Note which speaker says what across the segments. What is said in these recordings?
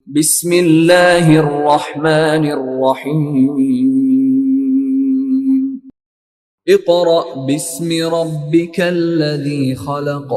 Speaker 1: बिस्मिल्लाहिर्रहमानिर्रहीम। इक़रा बिस्मि रब्बिकल्लज़ी खलक़।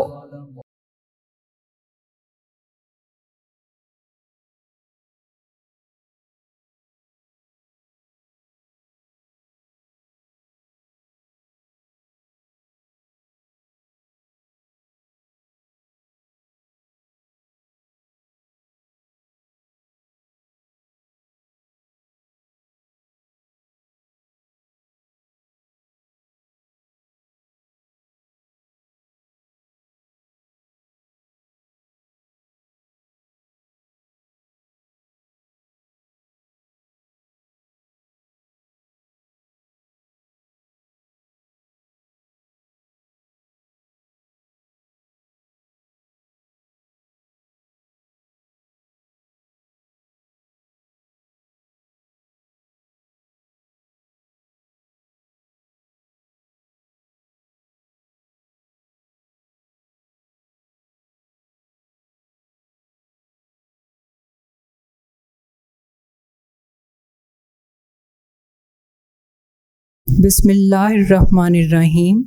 Speaker 2: बिस्मिल्लाहिर्रहमानिर्रहीम।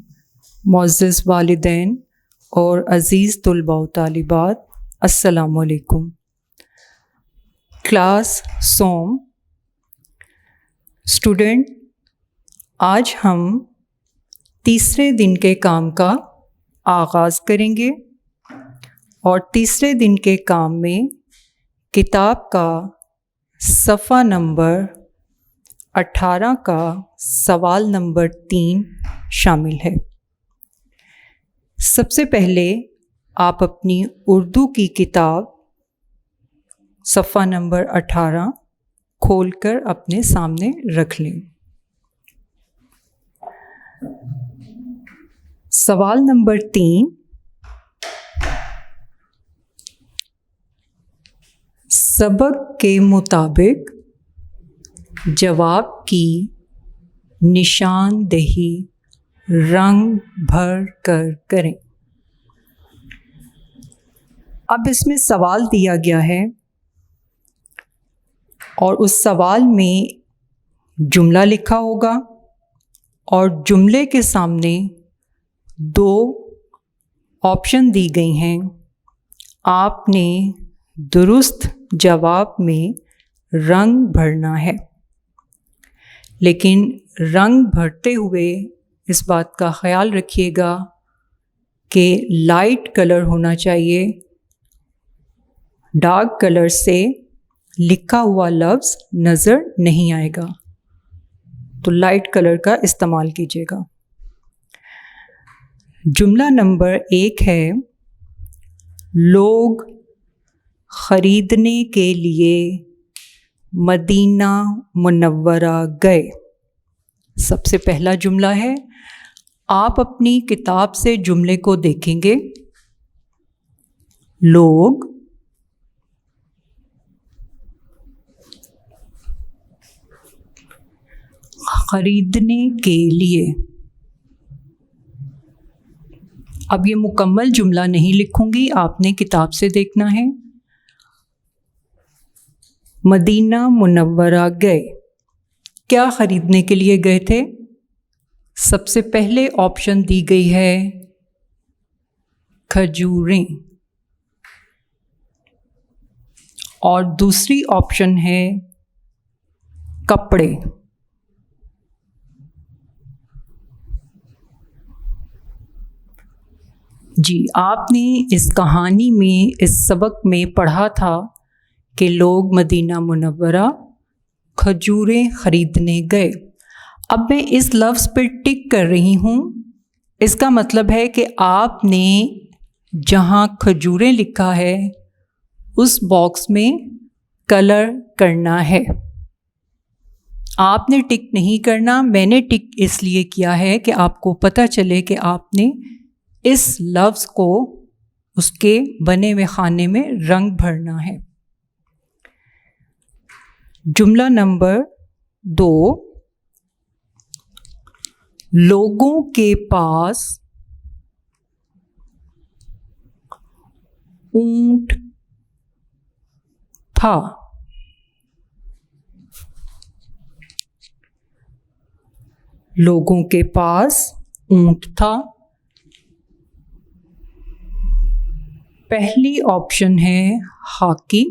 Speaker 2: मुअज़्ज़िज़ वालिदैन और अज़ीज़ तुलबा व तालिबात, अस्सलामु अलैकुम। क्लास सोम स्टूडेंट, आज हम तीसरे दिन के काम का आगाज़ करेंगे और तीसरे दिन के काम में किताब का सफ़ा नंबर 18 का सवाल नंबर 3 शामिल है। सबसे पहले आप अपनी उर्दू की किताब सफ़ा नंबर 18 खोलकर अपने सामने रख लें। सवाल नंबर 3, सबक के मुताबिक जवाब की निशानदेही रंग भर कर करें। अब इसमें सवाल दिया गया है और उस सवाल में जुमला लिखा होगा और जुमले के सामने 2 ऑप्शन दी गई हैं। आपने दुरुस्त जवाब में रंग भरना है, लेकिन रंग भरते हुए इस बात का ख़याल रखिएगा कि लाइट कलर होना चाहिए। डार्क कलर से लिखा हुआ लफ्ज़ नज़र नहीं आएगा, तो लाइट कलर का इस्तेमाल कीजिएगा। जुमला नंबर 1 है, लोग ख़रीदने के लिए मदीना मुनव्वरा गए। सबसे पहला जुमला है। आप अपनी किताब से जुमले को देखेंगे। लोग ख़रीदने के लिए। अब ये मुकम्मल जुमला नहीं लिखूंगी, आपने किताब से देखना है। मदीना मुनव्वरा गए, क्या ख़रीदने के लिए गए थे? सबसे पहले ऑप्शन दी गई है खजूरें और दूसरी ऑप्शन है कपड़े। जी, आपने इस कहानी में, इस सबक में पढ़ा था कि लोग मदीना मुनव्वरा खजूरें ख़रीदने गए। अब मैं इस लफ्ज़ पर टिक कर रही हूँ। इसका मतलब है कि आपने जहाँ खजूरें लिखा है उस बॉक्स में कलर करना है। आपने टिक नहीं करना। मैंने टिक इसलिए किया है कि आपको पता चले कि आपने इस लफ्ज़ को उसके बने हुए खाने में रंग भरना है। जुमला नंबर 2, लोगों के पास ऊंट था। लोगों के पास ऊंट था। पहली ऑप्शन है हाकी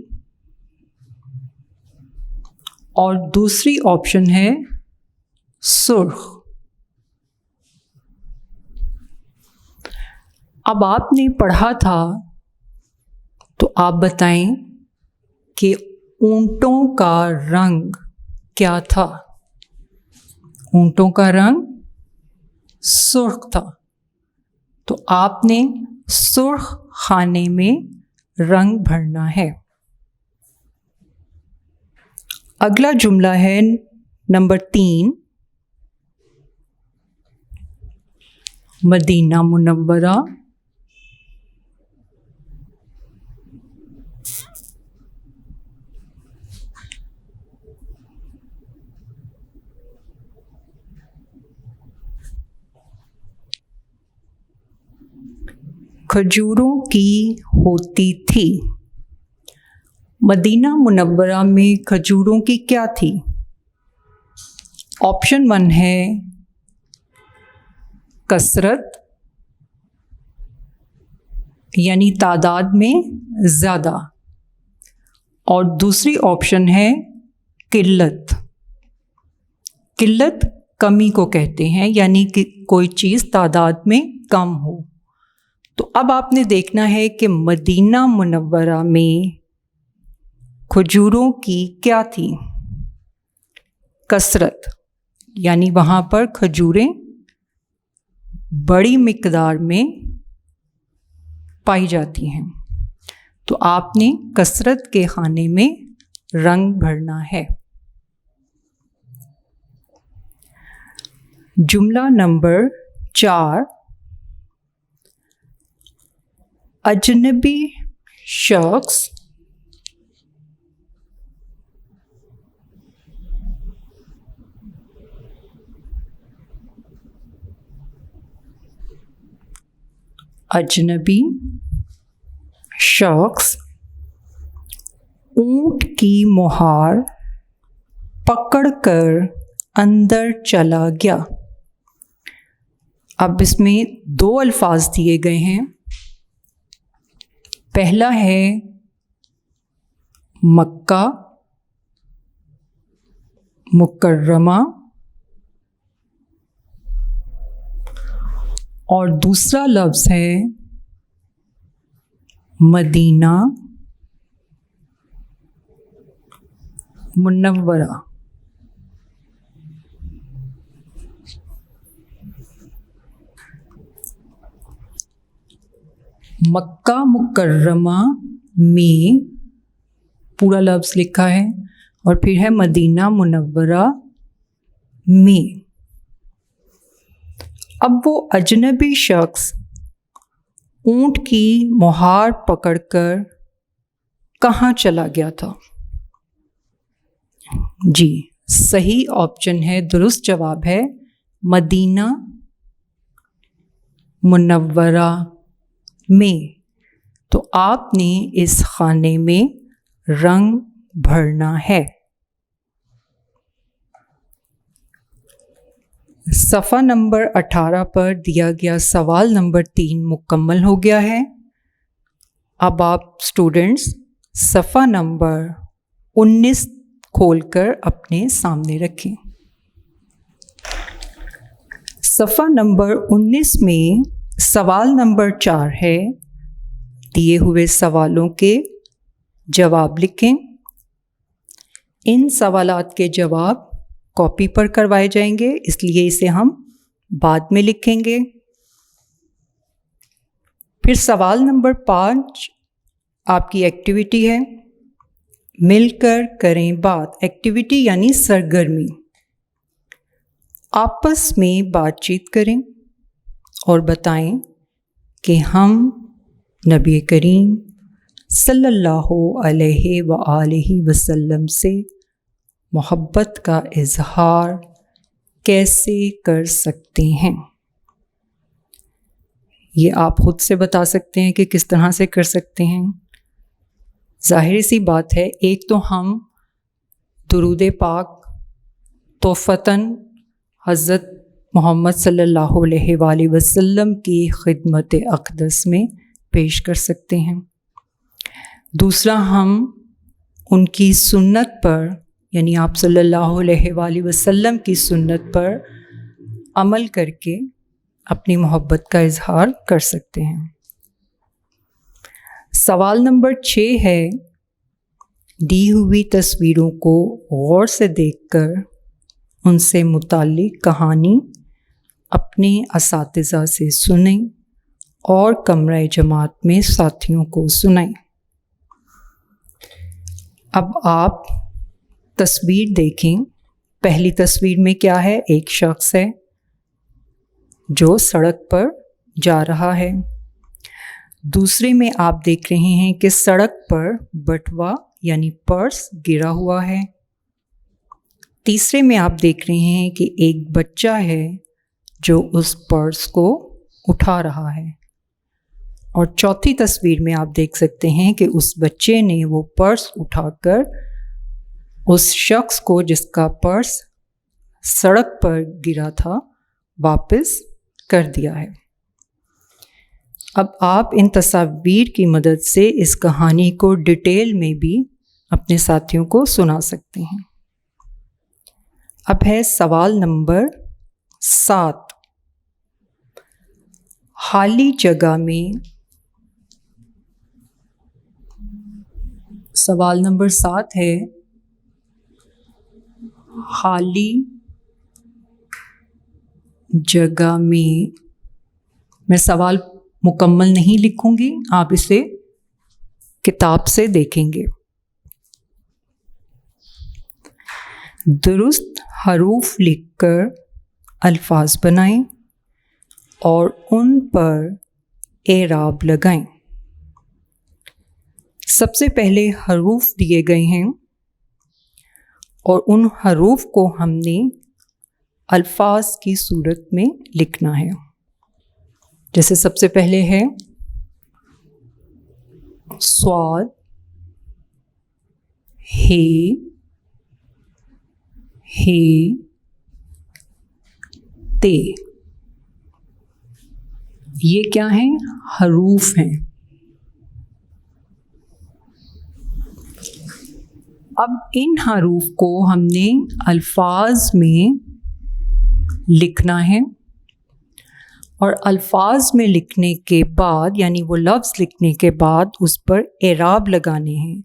Speaker 2: और दूसरी ऑप्शन है सुर्ख। अब आपने पढ़ा था तो आप बताएं कि ऊंटों का रंग क्या था। ऊंटों का रंग सुर्ख था, तो आपने सुर्ख खाने में रंग भरना है। अगला जुमला है नंबर 3। मदीना मुनव्वरा खजूरों की होती थी। मदीना मुनव्वरा में खजूरों की क्या थी? ऑप्शन 1 है कसरत, यानी तादाद में ज़्यादा, और दूसरी ऑप्शन है किल्लत। किल्लत कमी को कहते हैं, यानी कि कोई चीज़ तादाद में कम हो। तो अब आपने देखना है कि मदीना मुनव्वरा में खजूरों की क्या थी? कसरत, यानी वहाँ पर खजूरें बड़ी मिकदार में पाई जाती हैं। तो आपने कसरत के खाने में रंग भरना है। जुमला नंबर 4। अजनबी शख्स ऊंट की मोहार पकड़कर अंदर चला गया। अब इसमें 2 अल्फाज दिए गए हैं। पहला है मक्का मुकर्रमा और दूसरा लफ्ज़ है मदीना मुनव्वरा। मक्का मुकर्रमा में पूरा लफ्ज़ लिखा है और फिर है मदीना मुनव्वरा में। अब वो अजनबी शख्स ऊंट की मोहार पकड़कर कहाँ चला गया था? जी, सही ऑप्शन है, दुरुस्त जवाब है मदीना मुनव्वरा में। तो आपने इस खाने में रंग भरना है। सफ़ा नंबर 18 पर दिया गया सवाल नंबर 3 मुकम्मल हो गया है। अब आप स्टूडेंट्स सफ़ा नंबर 19 खोलकर अपने सामने रखें। सफ़ा नंबर 19 में सवाल नंबर 4 है। दिए हुए सवालों के जवाब लिखें। इन सवालात के जवाब कॉपी पर करवाए जाएंगे, इसलिए इसे हम बाद में लिखेंगे। फिर सवाल नंबर 5 आपकी एक्टिविटी है, मिलकर करें बात। एक्टिविटी यानी सरगर्मी। आपस में बातचीत करें और बताएं कि हम नबी करीम सल्लल्लाहु अलैहि व आलिहि वसल्लम से मोहब्बत का इजहार कैसे कर सकते हैं। ये आप खुद से बता सकते हैं कि किस तरह से कर सकते हैं। ज़ाहिर सी बात है, एक तो हम दुरूद पाक तोहफ़तन हज़रत मोहम्मद सल्लल्लाहु अलैहि वसल्लम की खिदमत अक़दस में पेश कर सकते हैं। दूसरा, हम उनकी सुन्नत पर, यानी आप सल्लल्लाहु अलैहि वसल्लम की सुन्नत पर अमल करके अपनी मोहब्बत का इजहार कर सकते हैं। सवाल नंबर 6 है, दी हुई तस्वीरों को गौर से देखकर उनसे मुताल्लिक़ कहानी अपने असातिज़ा से सुनें और कमरे जमात में साथियों को सुनाएं। अब आप तस्वीर देखें। पहली तस्वीर में क्या है? एक शख्स है जो सड़क पर जा रहा है। दूसरे में आप देख रहे हैं कि सड़क पर बटुआ यानी पर्स गिरा हुआ है। तीसरे में आप देख रहे हैं कि एक बच्चा है जो उस पर्स को उठा रहा है। और चौथी तस्वीर में आप देख सकते हैं कि उस बच्चे ने वो पर्स उठाकर उस शख्स को जिसका पर्स सड़क पर गिरा था वापस कर दिया है। अब आप इन तस्वीर की मदद से इस कहानी को डिटेल में भी अपने साथियों को सुना सकते हैं। अब है सवाल नंबर 7। खाली जगह में, सवाल नंबर 7 है, खाली जगह में, मैं सवाल मुकम्मल नहीं लिखूंगी, आप इसे किताब से देखेंगे। दुरुस्त हरूफ लिखकर अल्फाज बनाएं और उन पर एराब लगाएं। सबसे पहले हरूफ दिए गए हैं और उन हरूफ को हमने अल्फाज की सूरत में लिखना है। जैसे सबसे पहले है स्वाद, हे, ते। ये क्या हैं? हरूफ हैं। अब इन हरूफ को हमने अल्फाज में लिखना है और अल्फाज में लिखने के बाद, यानी वो लफ्ज़ लिखने के बाद उस पर एराब लगाने हैं।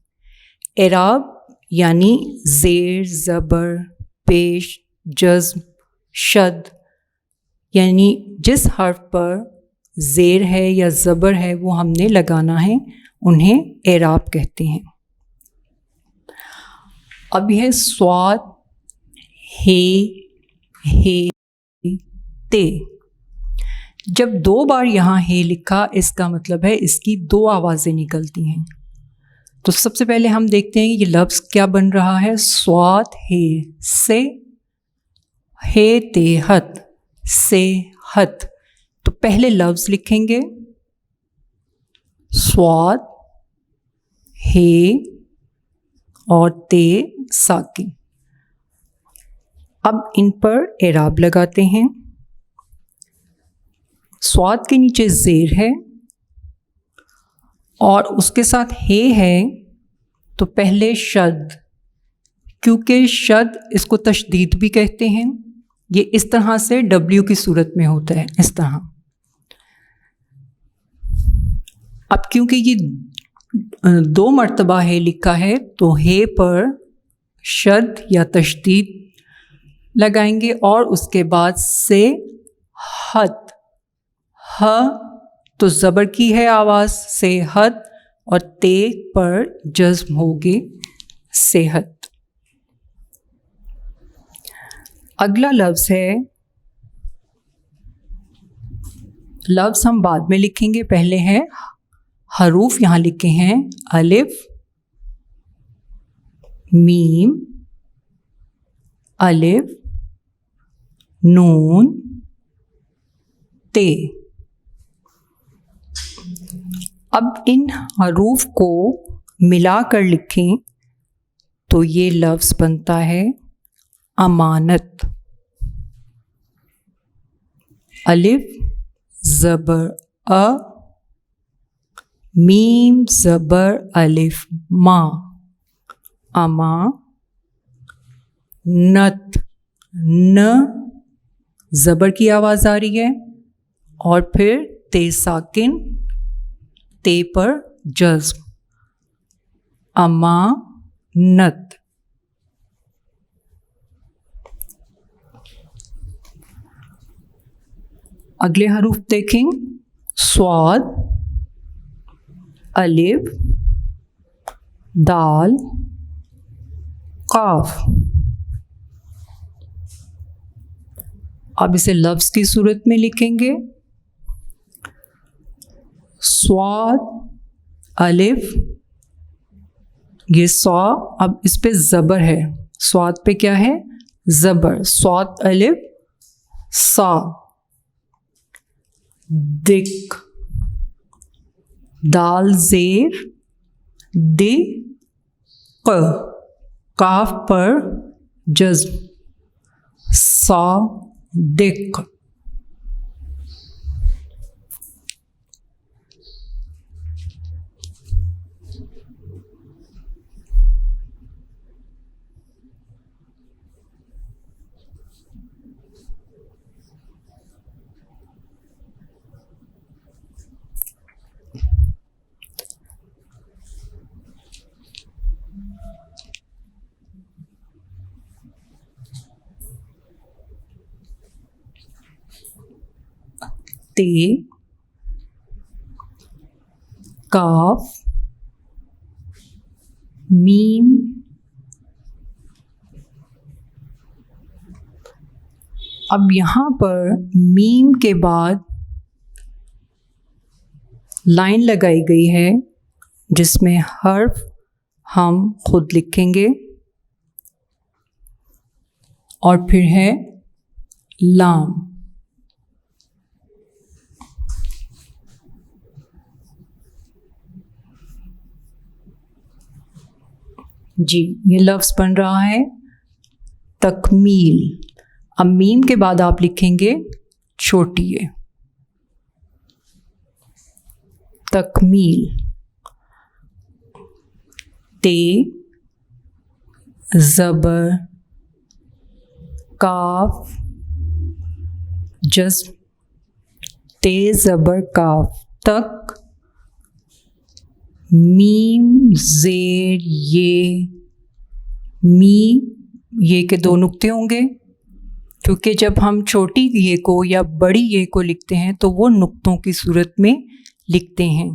Speaker 2: एराब यानी ज़ेर, ज़बर, पेश, जज़्म, शद, यानी जिस हर्फ पर ज़ेर है या ज़बर है वो हमने लगाना है, उन्हें एराब कहते हैं। अब यह स्वाद, हे, ते। जब 2 बार यहाँ हे लिखा, इसका मतलब है इसकी 2 आवाज़ें निकलती हैं। तो सबसे पहले हम देखते हैं कि ये लफ्ज़ क्या बन रहा है। स्वाद हे से, हे ते हत, से हत। तो पहले लफ्ज़ लिखेंगे स्वाद, हे और ते साकिन। अब इन पर एराब लगाते हैं। स्वाद के नीचे ज़ेर है और उसके साथ हे है, तो पहले शद, क्योंकि शद इसको तशदीद भी कहते हैं, ये इस तरह से W की सूरत में होता है, इस तरह। अब क्योंकि ये 2 मरतबा हे लिखा है तो हे पर शद या तशदीद लगाएंगे और उसके बाद से हत, ह तो ज़बर की है आवाज़, सेहत, और ते पर जज़्म होगी सेहत। अगला लफ्ज़ है, लफ्ज़ हम बाद में लिखेंगे, पहले है हरूफ यहाँ लिखे हैं अलिफ, मीम, अलिफ, नून, ते। अब इन हरूफ को मिलाकर लिखें तो ये लफ्ज़ बनता है अमानत। अलिफ ज़बर अ, मीम ज़बर अलिफ मा, अमा नत, न ज़बर की आवाज़ आ रही है और फिर ते साकिन, ते पर जज़्म, अमानत। अगले हरूफ देखें, स्वाद, अलिफ, दाल, काफ। अब इसे लफ्ज़ की सूरत में लिखेंगे, स्वाद, अलिफ, ये सौ, अब इस पे ज़बर है, स्वाद पे क्या है, ज़बर, स्वाद अलिफ सा, दिक, दाल ज़ेर दि क, काफ पर जज़्म, सा दिक। ते, काफ, मीम, अब यहाँ पर मीम के बाद लाइन लगाई गई है जिसमें हर्फ हम खुद लिखेंगे और फिर है लाम। जी, ये लफ्ज़ बन रहा है तकमील। अब मीम के बाद आप लिखेंगे छोटी ये, तकमील, ते ज़बर काफ जज़्म, ते ज़बर काफ तक, मीम ज़ेर ये, मी ये के दो नुक्ते होंगे क्योंकि जब हम छोटी ये को या बड़ी ये को लिखते हैं तो वो नुक्तों की सूरत में लिखते हैं।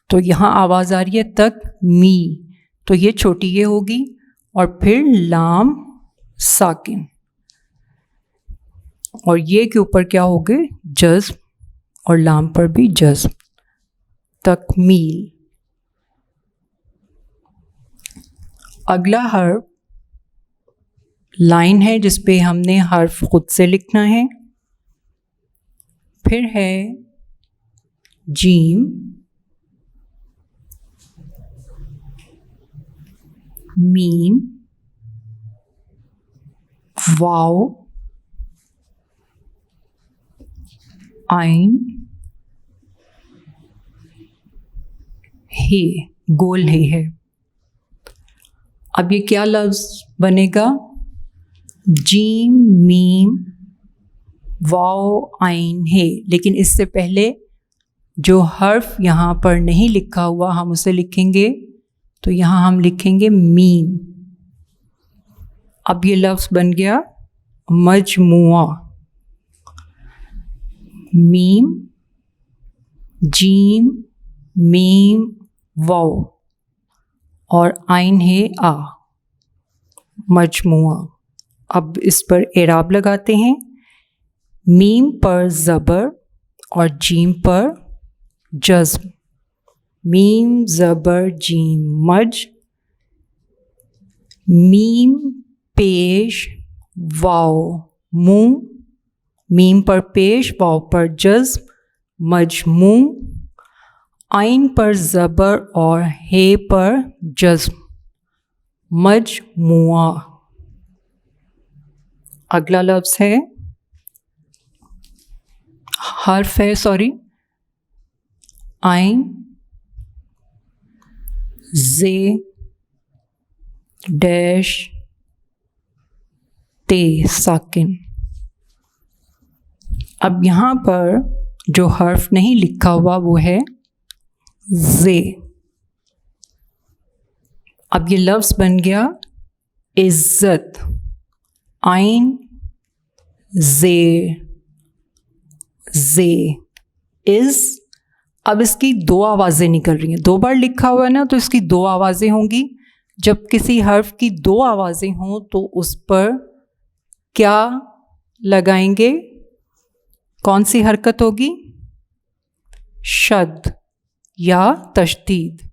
Speaker 2: तो यहाँ आवाज़ आ रही है तक मी, तो ये छोटी ये होगी और फिर लाम साकिन और ये के ऊपर क्या हो गए जज़्म और लाम पर भी जज़्म, तकमील। अगला हर्फ लाइन है जिस पे हमने हर्फ खुद से लिखना है, फिर है जीम, मीम, वाव, आइन, हे, गोल है। अब ये क्या लफ्ज़ बनेगा, जीम मीम वाव आइन है, लेकिन इससे पहले जो हर्फ यहाँ पर नहीं लिखा हुआ हम उसे लिखेंगे, तो यहाँ हम लिखेंगे मीम। अब ये लफ्ज़ बन गया मजमुआ, मीम जीम मीम वाव और आइन है आ, मजमुआ। अब इस पर एराब लगाते हैं, मीम पर ज़बर और जीम पर जज़्म, मीम ज़बर जीम मज, मीम पेश वाव मू, मीम पर पेश वाव पर जज़्म, मजमू, आइन पर ज़बर और हे पर जज़्म, मजमुआ। अगला लफ्ज़ है, हर्फ है आइन जे डैश ते साकिन। अब यहाँ पर जो हर्फ नहीं लिखा हुआ वो है जे। अब ये लफ्ज़ बन गया इज़्ज़त, आइन जे इज़। अब इसकी दो आवाज़ें निकल रही हैं, दो बार लिखा हुआ है ना, तो इसकी दो आवाज़ें होंगी। जब किसी हर्फ की दो आवाज़ें हों तो उस पर क्या लगाएंगे, कौन सी हरकत होगी? शद या तशदीद।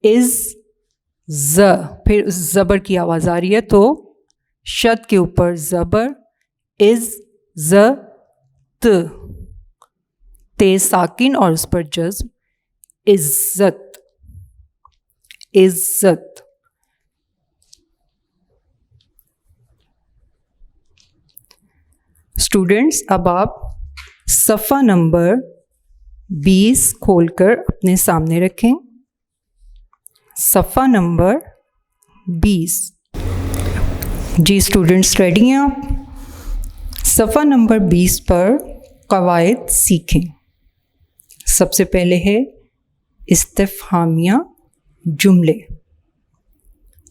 Speaker 2: इज़ ज़, फिर ज़बर की आवाज़ आ रही है तो शद के ऊपर ज़बर, इज़ ज़ त, ते साकिन और उस पर जज़्म, इज़्ज़त, इज़्ज़त। स्टूडेंट्स, अब आप सफ़ा नंबर 20 खोलकर अपने सामने रखें। सफ़ा नंबर 20। जी स्टूडेंट्स, रेडी हैं आप? सफ़ा नंबर 20 पर क़वाइद सीखें। सबसे पहले है इस्तिफ़हामिया जुमले।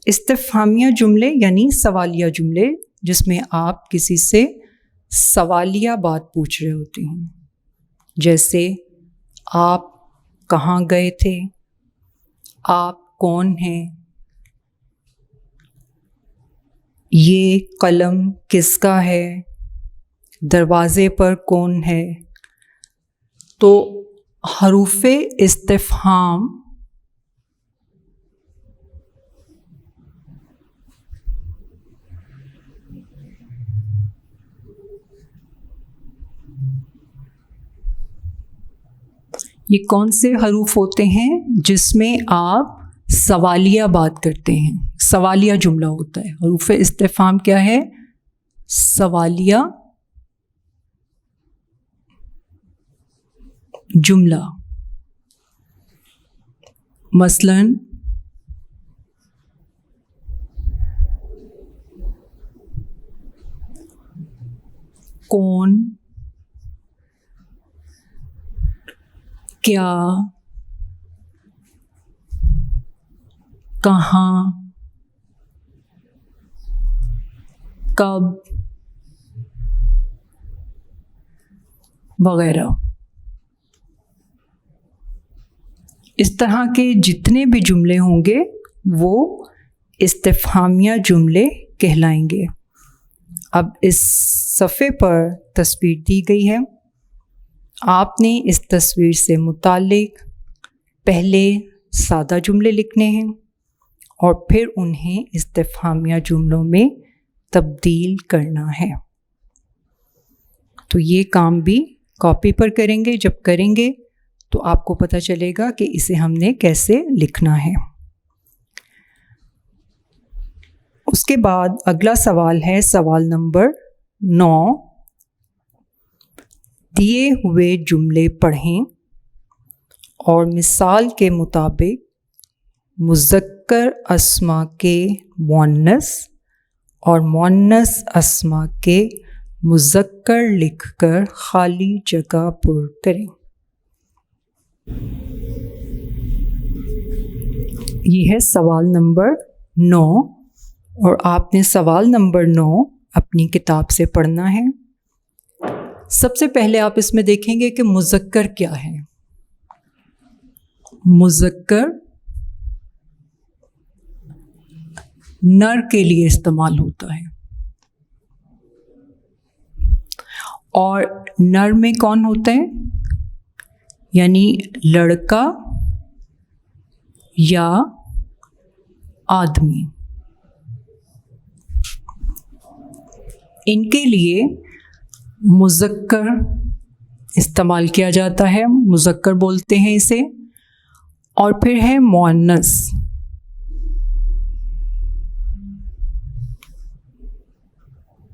Speaker 2: इस्तिफ़हामिया जुमले यानी सवालिया जुमले, जिसमें आप किसी से सवालिया बात पूछ रहे होते हैं। जैसे आप कहाँ गए थे, आप कौन हैं, ये कलम किसका है, दरवाज़े पर कौन है। तो हरूफ़े इस्तिफ़हाम ये कौन से हरूफ होते हैं जिसमें आप सवालिया बात करते हैं, सवालिया जुमला होता है। हरूफ़ इस्तिफ़हाम क्या है? सवालिया जुमला। मसलन कौन, क्या, कहाँ, कब वगैरह। इस तरह के जितने भी जुमले होंगे वो इस्तिफ़हामिया जुमले कहलाएंगे। अब इस सफ़े पर तस्वीर दी गई है। आपने इस तस्वीर से मुताल्लिक़ पहले सादा जुमले लिखने हैं और फिर उन्हें इस्तिफ़हामिया जुमलों में तब्दील करना है। तो ये काम भी कॉपी पर करेंगे। जब करेंगे तो आपको पता चलेगा कि इसे हमने कैसे लिखना है। उसके बाद अगला सवाल है सवाल नंबर 9। दिए हुए जुमले पढ़ें और मिसाल के मुताबिक मुज़क्कर अस्मा के मुअन्नस और मुअन्नस अस्मा के मुज़क्कर लिखकर खाली जगह पुर करें। ये है सवाल नंबर 9 और आपने सवाल नंबर 9 अपनी किताब से पढ़ना है। सबसे पहले आप इसमें देखेंगे कि मुज़क्कर क्या है। मुज़क्कर नर के लिए इस्तेमाल होता है और नर में कौन होते हैं, यानी लड़का या आदमी। इनके लिए मुज़क्कर इस्तेमाल किया जाता है, मुज़क्कर बोलते हैं इसे। और फिर है मुअन्नस।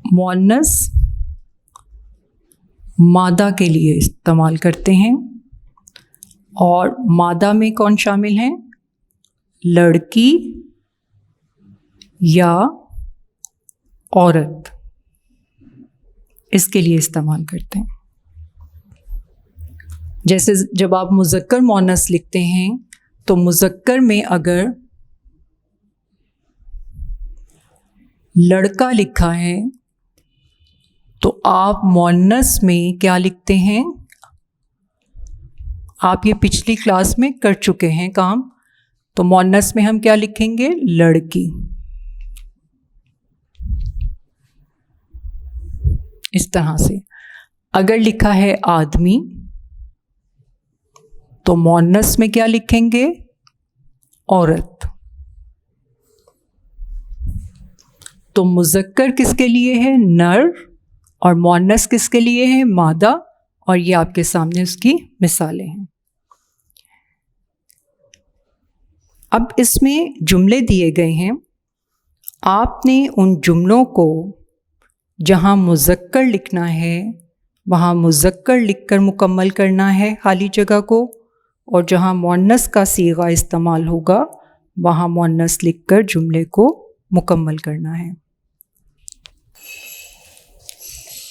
Speaker 2: मुअन्नस मादा के लिए इस्तेमाल करते हैं। और मादा में कौन शामिल हैं? लड़की या औरत, इसके लिए इस्तेमाल करते हैं। जैसे जब आप मुज़क्कर मुअन्नस लिखते हैं तो मुज़क्कर में अगर लड़का लिखा है तो आप मुअन्नस में क्या लिखते हैं? आप ये पिछली क्लास में कर चुके हैं काम। तो मुअन्नस में हम क्या लिखेंगे? लड़की। इस तरह से। अगर लिखा है आदमी तो मुअन्नस में क्या लिखेंगे? औरत। तो मुज़क्कर किसके लिए है? नर। और मुअन्नस किसके लिए है? मादा। और ये आपके सामने उसकी मिसालें हैं। अब इसमें जुमले दिए गए हैं। आपने उन जुमलों को जहाँ मुज़क्कर लिखना है वहाँ मुज़क्कर लिखकर मुकम्मल करना है खाली जगह को, और जहाँ मुअन्नस का सीगा इस्तेमाल होगा वहाँ मुअन्नस लिखकर जुमले को मुकम्मल करना है।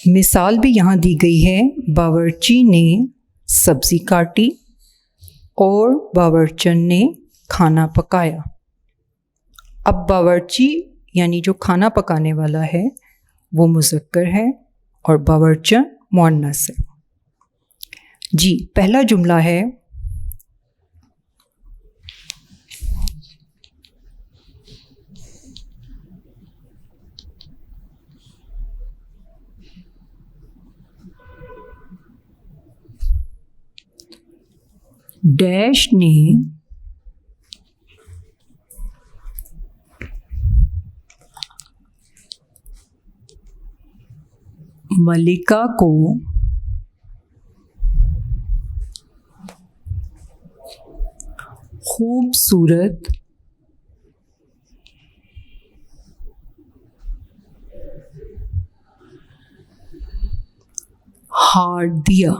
Speaker 2: मिसाल भी यहाँ दी गई है। बावर्ची ने सब्ज़ी काटी और बावर्चन ने खाना पकाया। अब बावर्ची यानी जो खाना पकाने वाला है वो मुज़क्कर है और बावर्चन मुअन्नस है। जी, पहला जुमला है डैश ने मलिका को खूबसूरत हार दिया।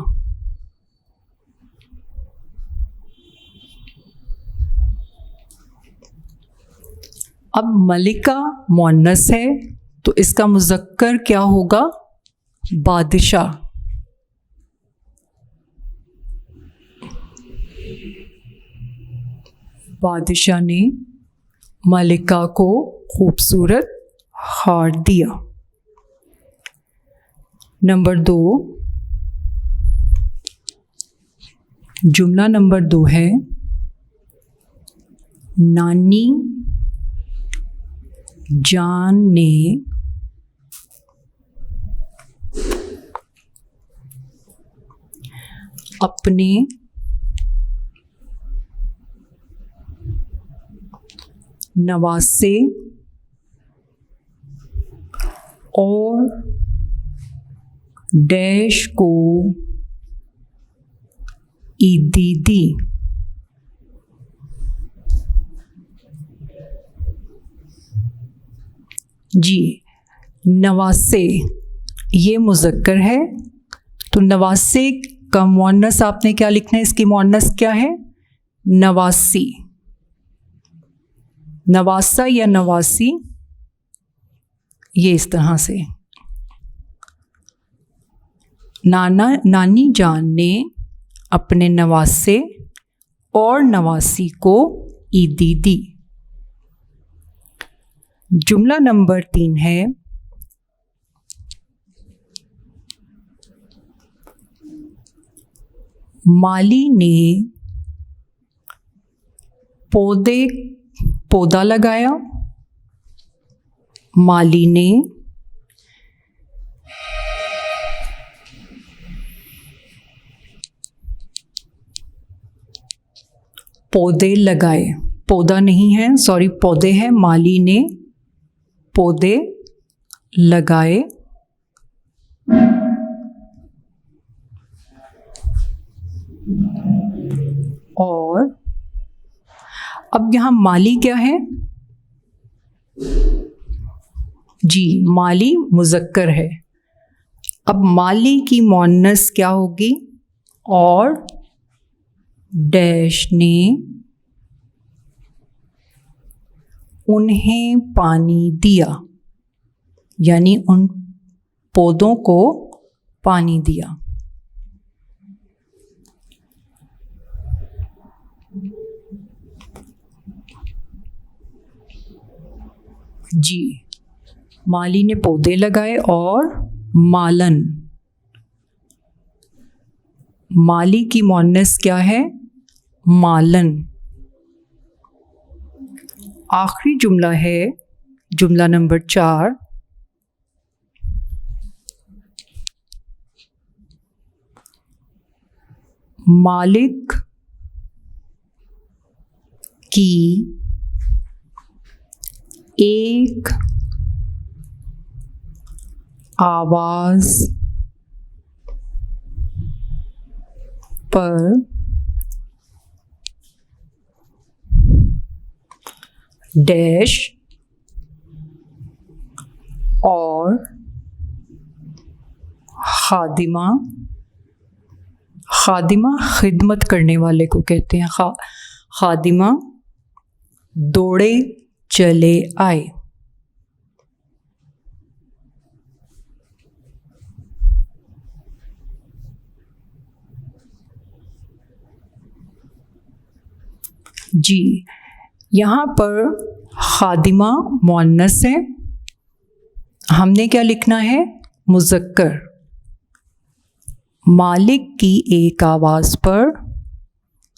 Speaker 2: अब मलिका मुअन्नस है तो इसका मुज़क्कर क्या होगा? बादशाह। बादशाह ने मलिका को खूबसूरत हार दिया। नंबर 2, जुमला नंबर 2 है नानी जान ने अपने नवासे और डैश को ईदी दी। जी, नवासे ये मुज़क्कर है तो नवासे का मुअन्नस आपने क्या लिखना है? इसकी मुअन्नस क्या है? नवासी। नवासा या नवासी, ये इस तरह से। नानी जान ने अपने नवासे और नवासी को ईदी दी। जुमला नंबर 3 है माली ने पौधा लगाया। माली ने पौधे लगाए। पौधा नहीं है, सॉरी, पौधे हैं। माली ने पौधे लगाए। और अब यहाँ माली क्या है? जी, माली मुज़क्कर है। अब माली की मुअन्नस क्या होगी? और डैश ने उन्हें पानी दिया, यानी उन पौधों को पानी दिया। जी, माली ने पौधे लगाए और मालन, माली की मुअन्नस क्या है? मालन। आखिरी जुमला है जुमला नंबर 4। मालिक की एक आवाज़ पर डैश और खादिमा, खादिमा खिदमत करने वाले को कहते हैं। खादिमा दौड़े चले आए। जी, यहाँ पर खादिमा मुअन्नस है, हमने क्या लिखना है? मुज़क्कर। मालिक की एक आवाज़ पर,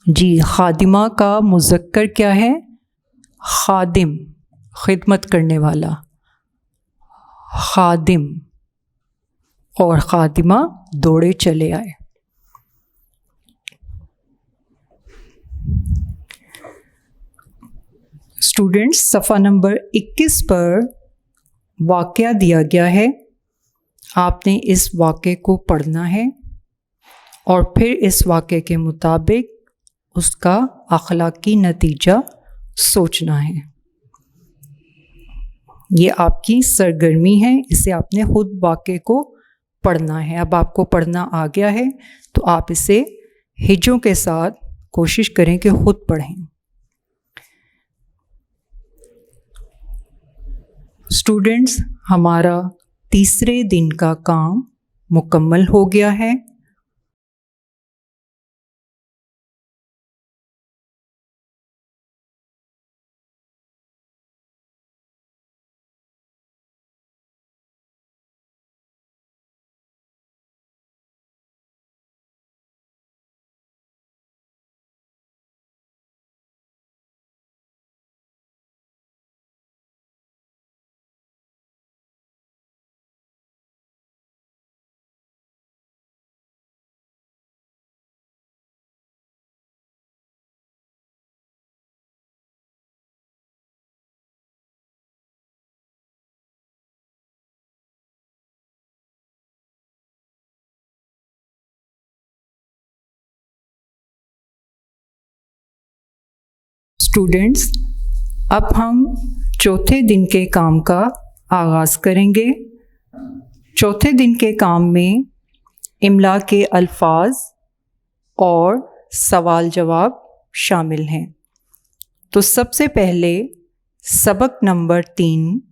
Speaker 2: जी, खादिमा का मुज़क्कर क्या है? खादिम, खिदमत करने वाला, खादिम, और खादिमा दौड़े चले आए। स्टूडेंट्स, सफ़ा नंबर 21 पर वाक़या दिया गया है। आपने इस वाक़े को पढ़ना है और फिर इस वाक़े के मुताबिक उसका अखलाकी नतीजा सोचना है। ये आपकी सरगर्मी है, इसे आपने खुद वाक़े को पढ़ना है। अब आपको पढ़ना आ गया है तो आप इसे हिज्जों के साथ कोशिश करें कि खुद पढ़ें। स्टूडेंट्स, हमारा तीसरे दिन का काम मुकम्मल हो गया है। स्टूडेंट्स, अब हम चौथे दिन के काम का आगाज़ करेंगे। चौथे दिन के काम में इमला के अल्फाज और सवाल जवाब शामिल हैं। तो सबसे पहले सबक नंबर 3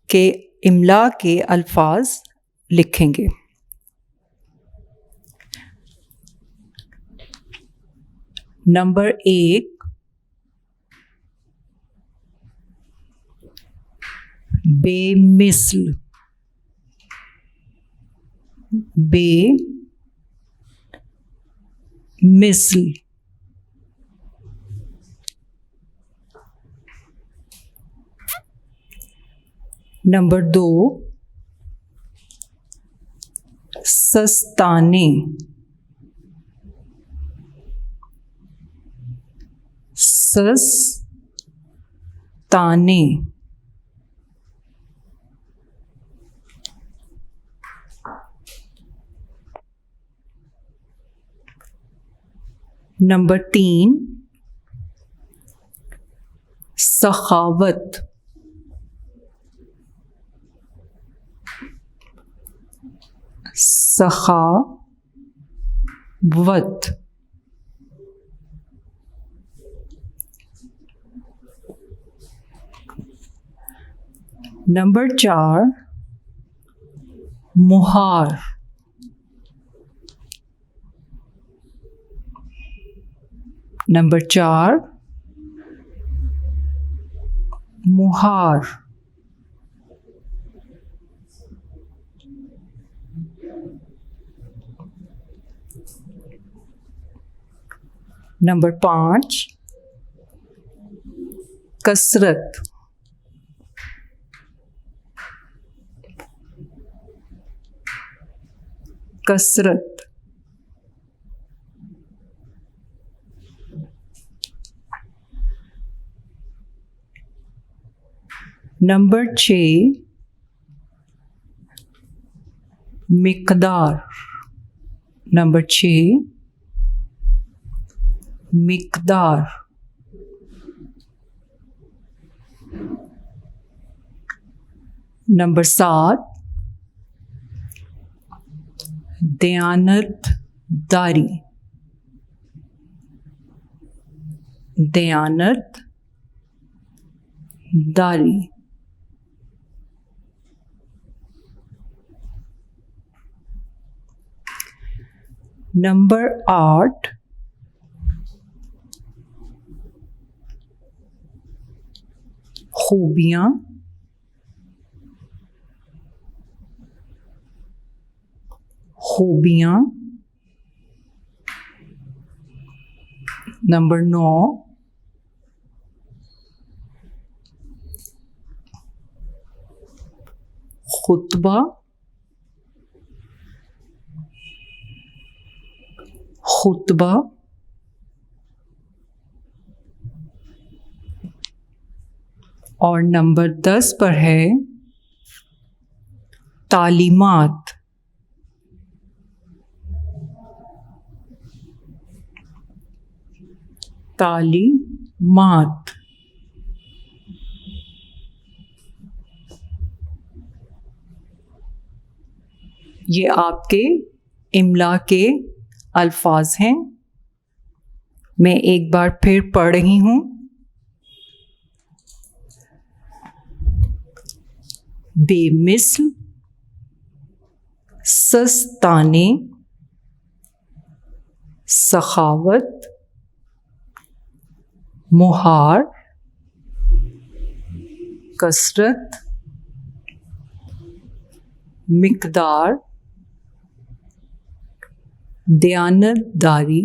Speaker 2: के इमला के अल्फाज लिखेंगे। नंबर 1, बेमिसल, बेमिसल। नंबर 2, सस्ताने, सस्ताने। नंबर 3 सखावत। सखावत। नंबर 4 मुहार। नंबर 4 मुहार। नंबर 5 कसरत। कसरत। नंबर 6 मिकदार। नंबर 6 मिकदार। नंबर 7 दयानतदारी। दयानतदारी। नंबर 8 खूबियाँ। खूबियाँ। नंबर 9 खुतबा। खुतबा। और नंबर 10 पर है तालीमात। तालीमात। ये आपके इमला के अल्फाज हैं। मैं एक बार फिर पढ़ रही हूँ। बेमिसल सस्ताने सखावत मुहार कसरत मिकदार दयानतदारी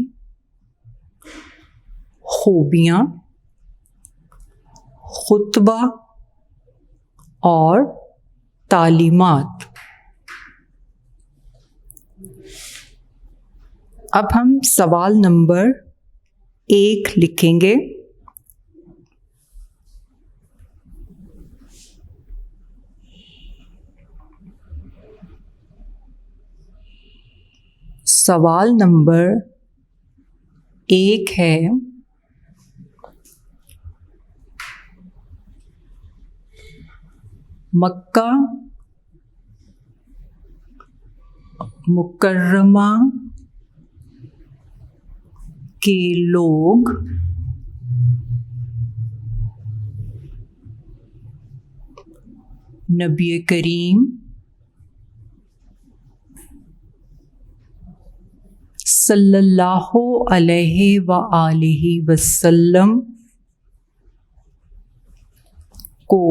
Speaker 2: खूबियाँ खुतबा और तालीमात। अब हम सवाल नंबर 1 लिखेंगे। सवाल नंबर 1 है मक्का मुकर्रमा के लोग नबी करीम सल्लल्लाहु अलैहि व आलिहि वसल्लम को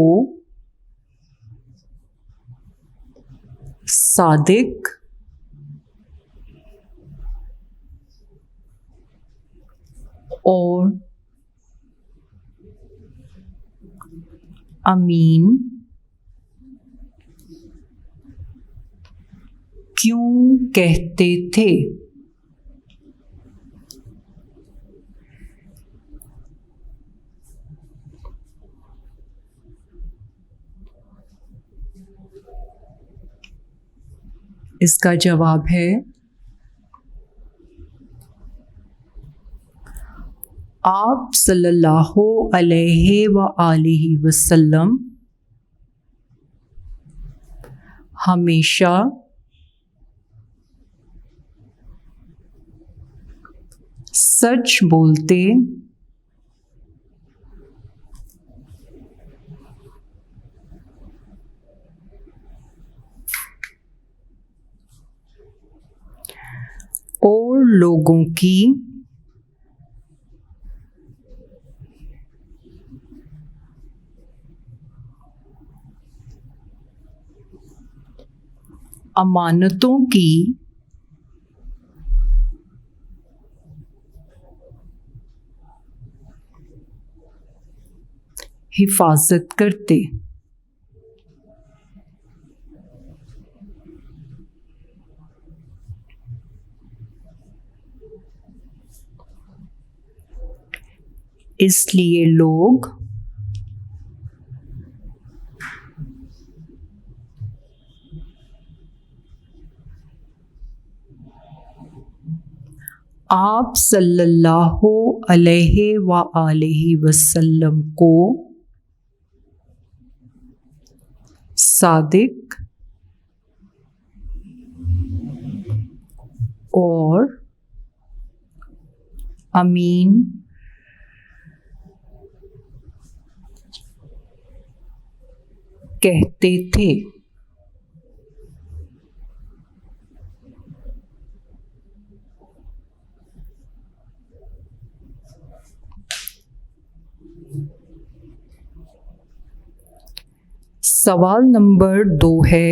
Speaker 2: सादिक और अमीन क्यों कहते थे? इसका जवाब है आप सल्लल्लाहु अलैहि व आलिहि वसल्लम हमेशा सच बोलते और लोगों की अमानतों की हिफाजत करते। इसलिए लोग आप सल्लल्लाहु अलैहि व आलिहि वसल्लम को सादिक और अमीन कहते थे। सवाल नंबर 2 है,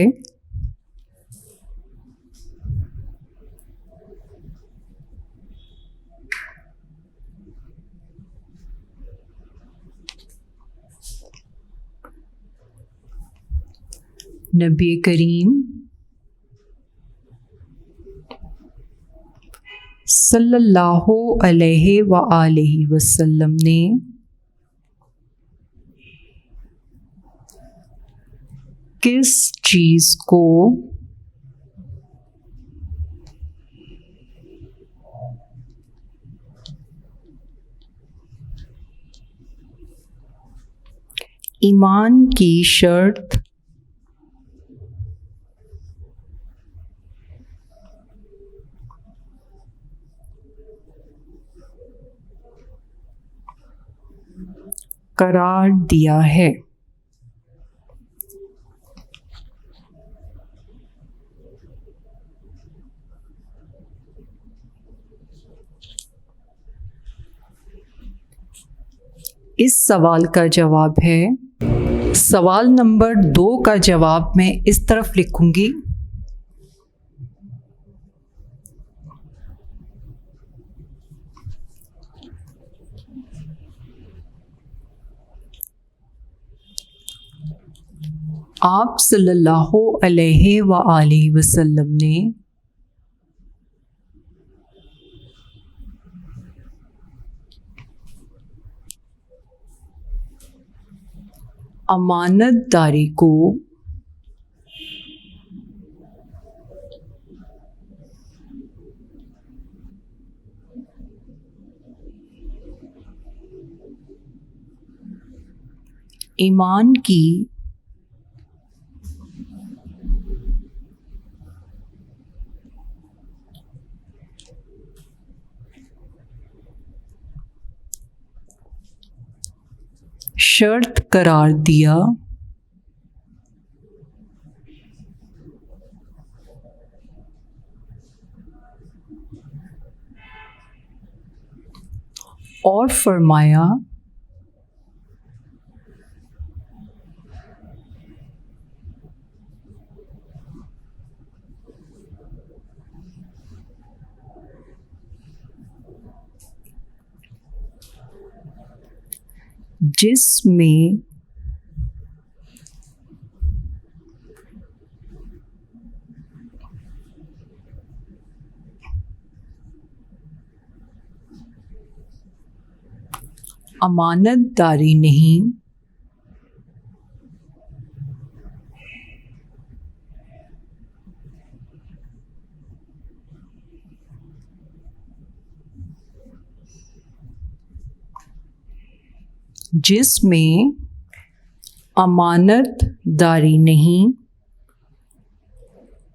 Speaker 2: नबी करीम सल्लल्लाहु अलैहि व आलिहि वसल्लम ने किस चीज़ को ईमान की शर्त करार दिया है? इस सवाल का जवाब है, सवाल नंबर 2 का जवाब मैं इस तरफ लिखूंगी। आप सल्लल्लाहु अलैहि व आलिहि वसल्लम ने अमानतदारी को ईमान की शर्त करार दिया और फरमाया, जिसमें अमानतदारी नहीं, जिसमें अमानतदारी नहीं,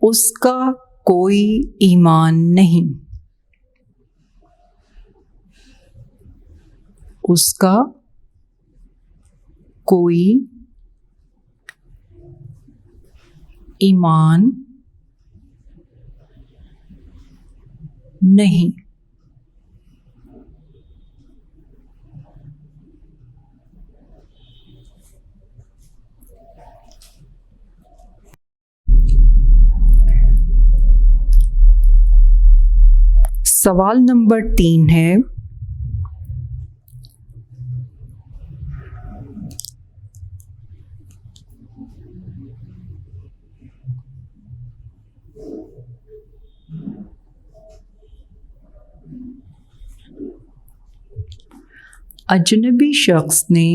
Speaker 2: उसका कोई ईमान नहीं। उसका कोई ईमान नहीं। सवाल नंबर 3 है, अजनबी शख्स ने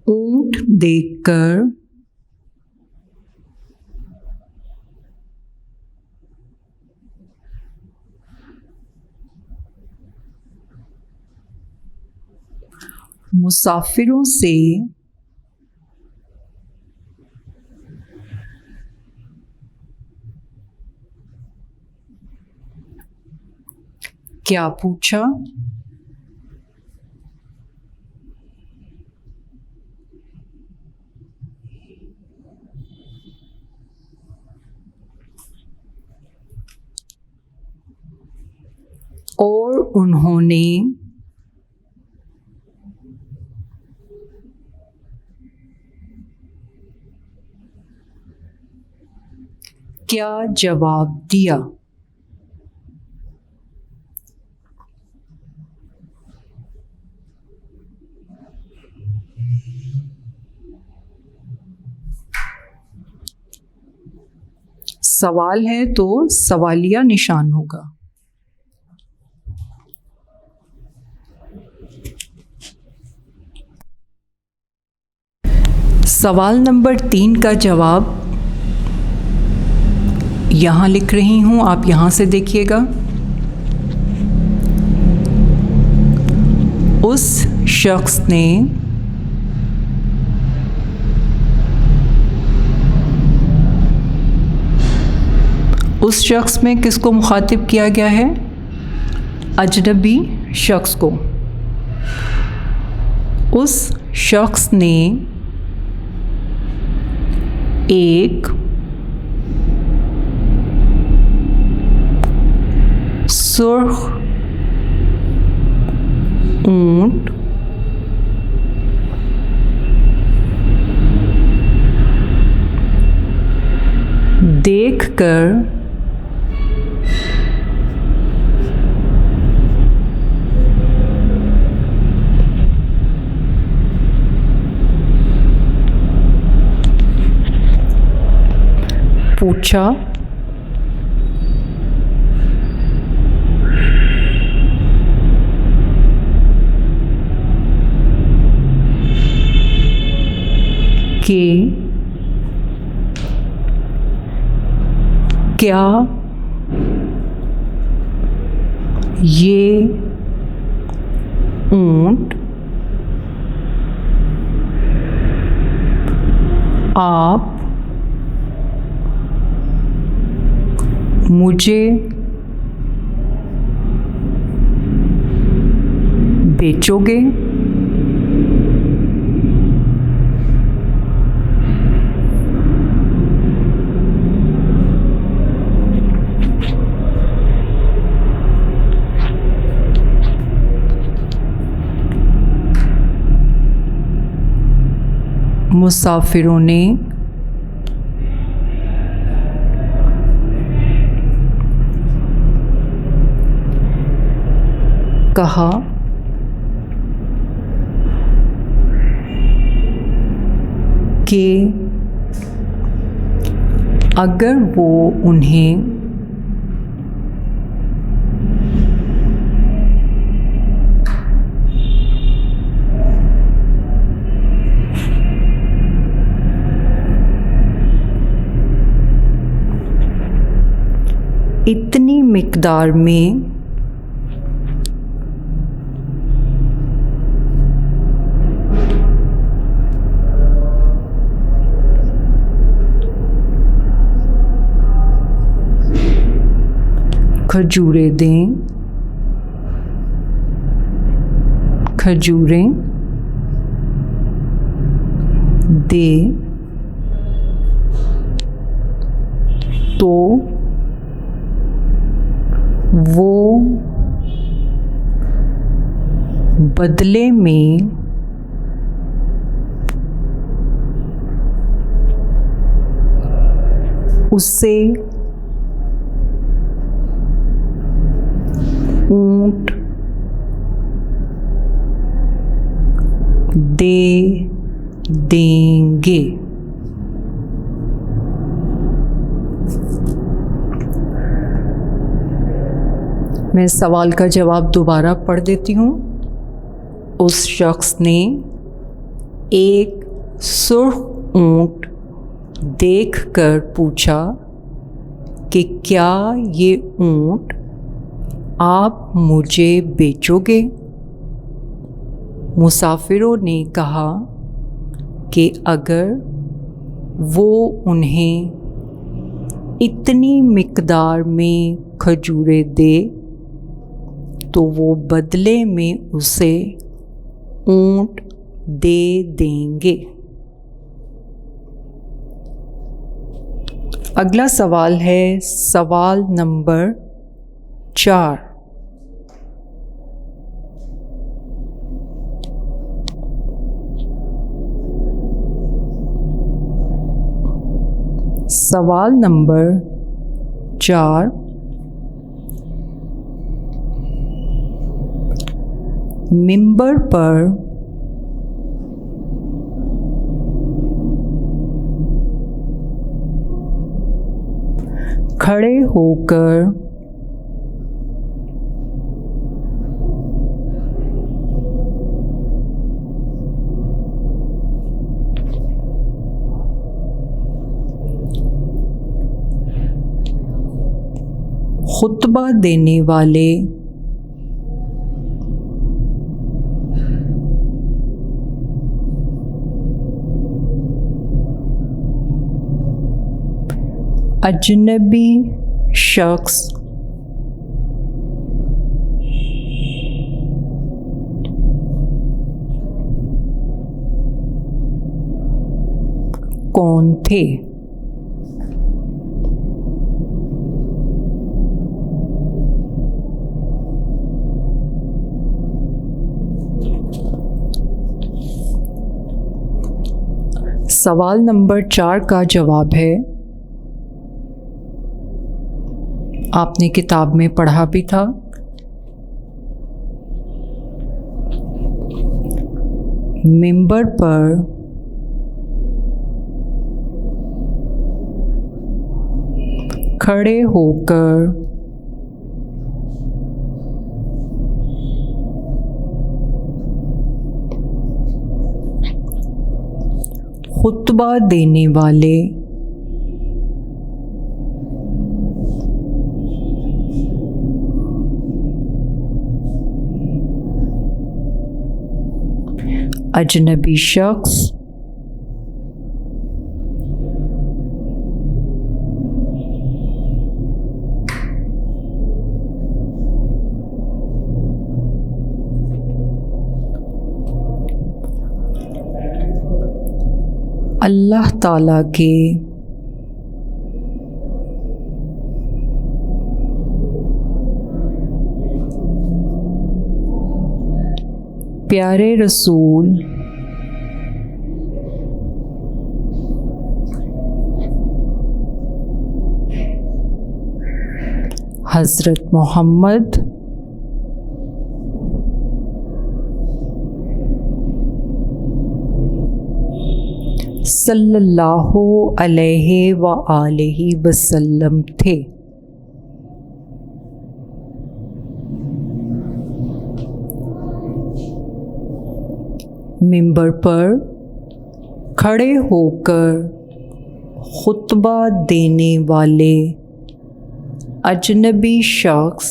Speaker 2: ऊंट देखकर मुसाफिरों से क्या पूछा? और उन्होंने क्या जवाब दिया? सवाल है तो सवालिया निशान होगा। सवाल नंबर 3 का जवाब यहाँ लिख रही हूँ, आप यहाँ से देखिएगा। उस शख्स ने उस शख्स में किसको मुखातिब किया गया है? अजनबी शख्स को। उस शख्स ने एक सुर्ख ऊंट देखकर पूछा कि क्या ये ऊंट आप मुझे बेचोगे? मुसाफिरों ने कहा कि अगर वो उन्हें इतनी मिकदार में खजूरें दें, खजूरें दे तो वो बदले में उससे ऊंट दे देंगे। मैं सवाल का जवाब दोबारा पढ़ देती हूँ। उस शख्स ने एक सुर्ख ऊंट देखकर पूछा कि क्या ये ऊंट आप मुझे बेचोगे? मुसाफिरों ने कहा कि अगर वो उन्हें इतनी मिकदार में खजूरें दे तो वो बदले में उसे ऊंट दे देंगे। अगला सवाल है सवाल नंबर 4। सवाल नंबर 4, मिंबर पर खड़े होकर खुतबा देने वाले अजनबी शख्स कौन थे? सवाल नंबर 4 का जवाब है, आपने किताब में पढ़ा भी था, मिंबर पर खड़े होकर खुतबा देने वाले अजनबी शख्स अल्लाह ताला के प्यारे रसूल हज़रत मोहम्मद सल्लल्लाहु अलैहि व आलिहि वसल्लम थे। मिंबर पर खड़े होकर खुतबा देने वाले अजनबी शख्स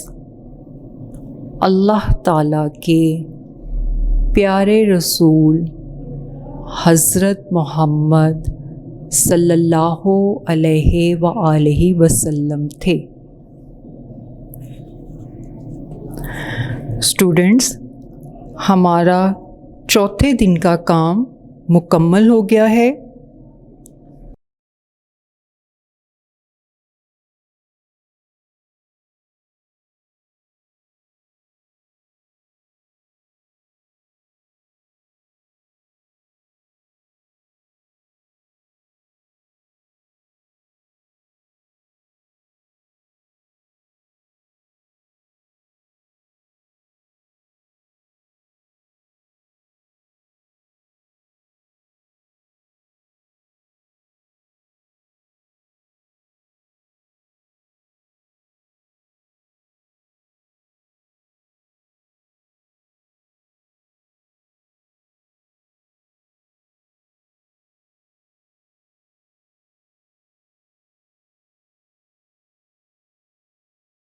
Speaker 2: अल्लाह ताला के प्यारे रसूल हज़रत मोहम्मद सल्लल्लाहु अलैहि व आलिहि वसल्लम थे। स्टूडेंट्स, हमारा चौथे दिन का काम मुकम्मल हो गया है।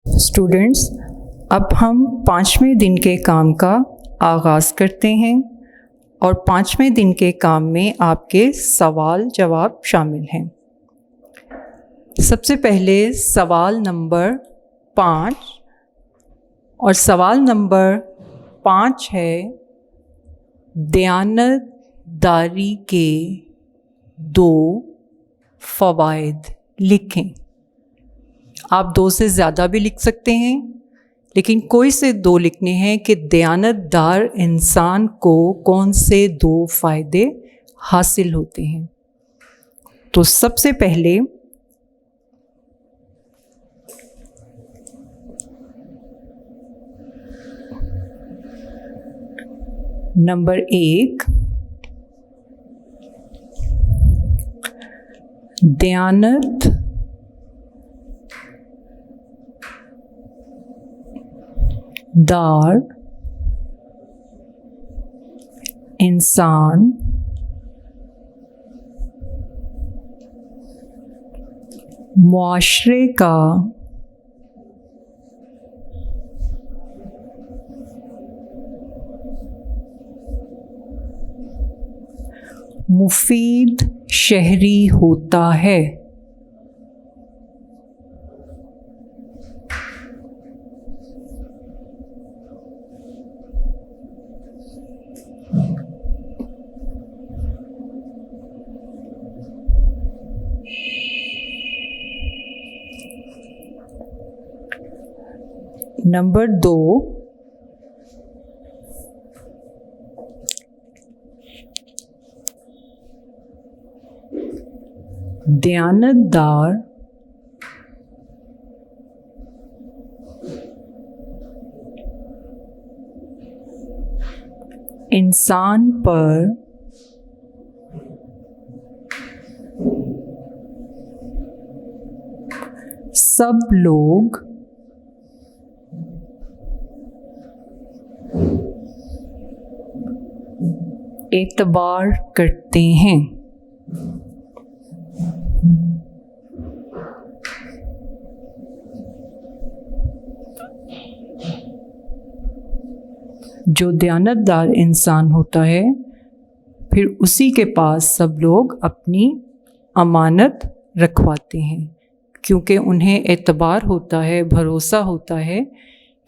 Speaker 2: स्टूडेंट्स, अब हम पाँचवें दिन के काम का आगाज़ करते हैं और पाँचवें दिन के काम में आपके सवाल जवाब शामिल हैं। सबसे पहले सवाल नंबर 5, और सवाल नंबर 5 है, दयानतदारी के 2 फ़वाइद लिखें। आप 2 से ज़्यादा भी लिख सकते हैं, लेकिन कोई से 2 लिखने हैं कि दयानतदार इंसान को कौन से 2 फ़ायदे हासिल होते हैं। तो सबसे पहले नंबर 1, दयानतदार इंसान मुआशरे का मुफीद शहरी होता है। नंबर 2, दयानतदार इंसान पर सब लोग एतबार करते हैं। जो दयानतदार इंसान होता है, फिर उसी के पास सब लोग अपनी अमानत रखवाते हैं, क्योंकि उन्हें एतबार होता है, भरोसा होता है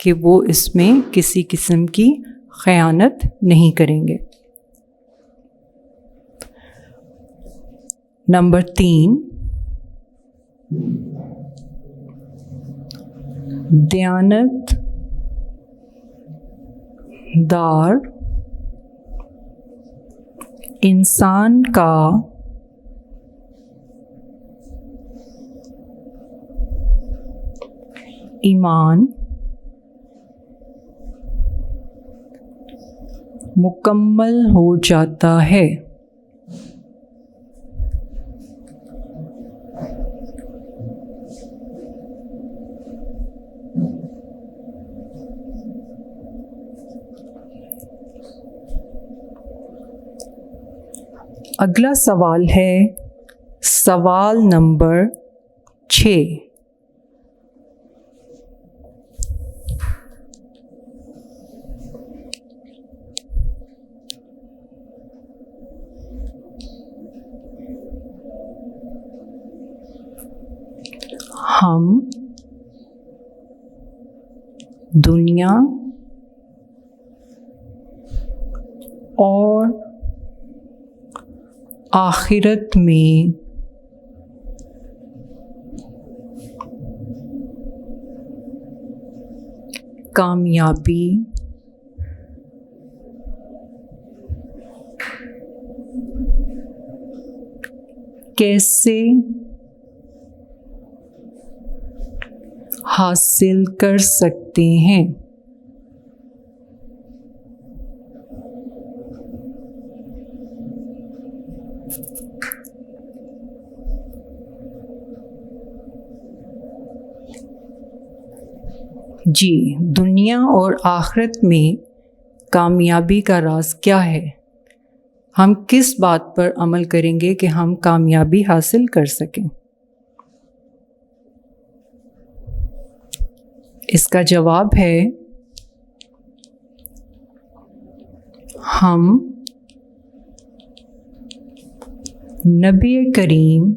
Speaker 2: कि वो इसमें किसी किस्म की ख़यानत नहीं करेंगे। नंबर 3, दयानतदार इंसान का ईमान मुकम्मल हो जाता है। अगला सवाल है सवाल नंबर 6। हम दुनिया और आखिरत में कामयाबी कैसे हासिल कर सकते हैं। जी, दुनिया और आखिरत में कामयाबी का राज क्या है? हम किस बात पर अमल करेंगे कि हम कामयाबी हासिल कर सकें? इसका जवाब है हम नबी करीम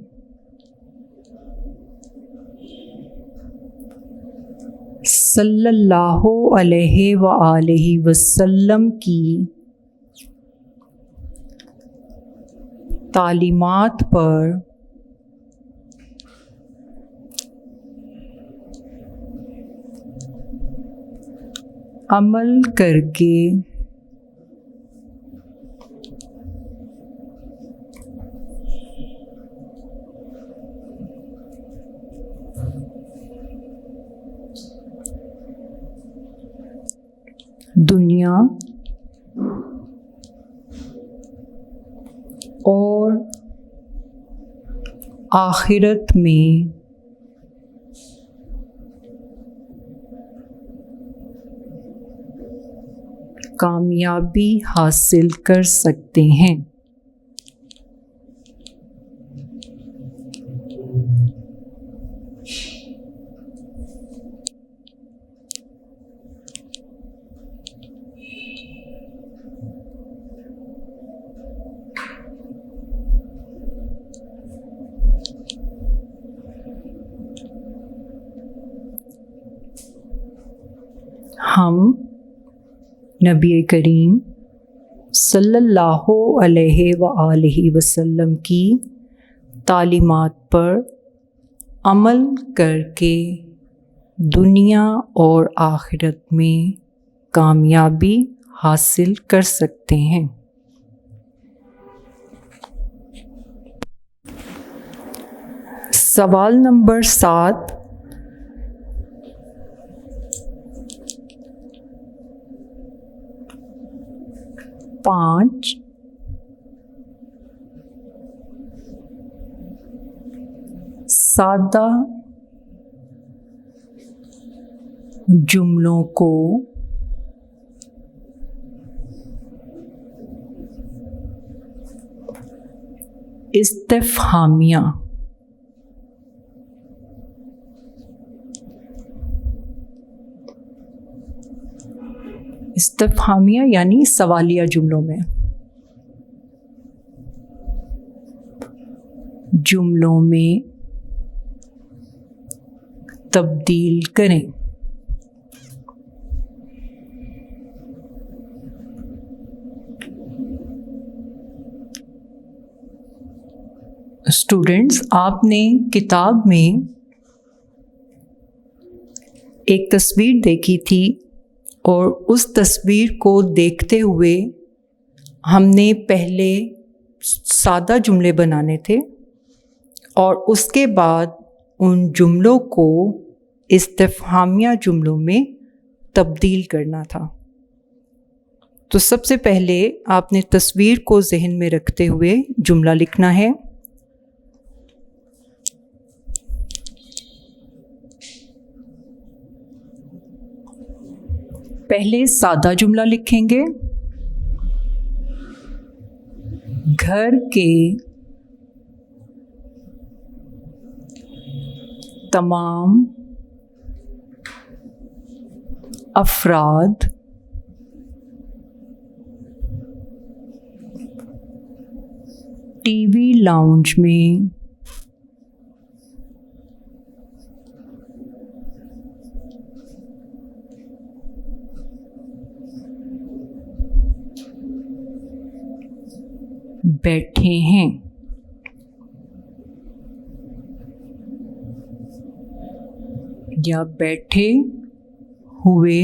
Speaker 2: सल्लल्लाहु अलैहि व आलिहि वसल्लम की तालीमात पर अमल करके दुनिया और आखिरत में कामयाबी हासिल कर सकते हैं। हम नबी करीम सल्लल्लाहु अलैहि व आलिहि वसल्लम की तालीमात पर अमल करके दुनिया और आखिरत में कामयाबी हासिल कर सकते हैं। सवाल नंबर 7, पाँच सादा जुमलों को इस्तिफ़हामिया यानी सवालिया जुमलों में तब्दील करें। स्टूडेंट्स, आपने किताब में एक तस्वीर देखी थी और उस तस्वीर को देखते हुए हमने पहले सादा जुमले बनाने थे और उसके बाद उन जुमलों को इस्तिफ़हामिया जुमलों में तब्दील करना था। तो सबसे पहले आपने तस्वीर को जहन में रखते हुए जुमला लिखना है। पहले सादा जुमला लिखेंगे। घर के तमाम अफराद टीवी लाउंज में बैठे हैं। या बैठे हुए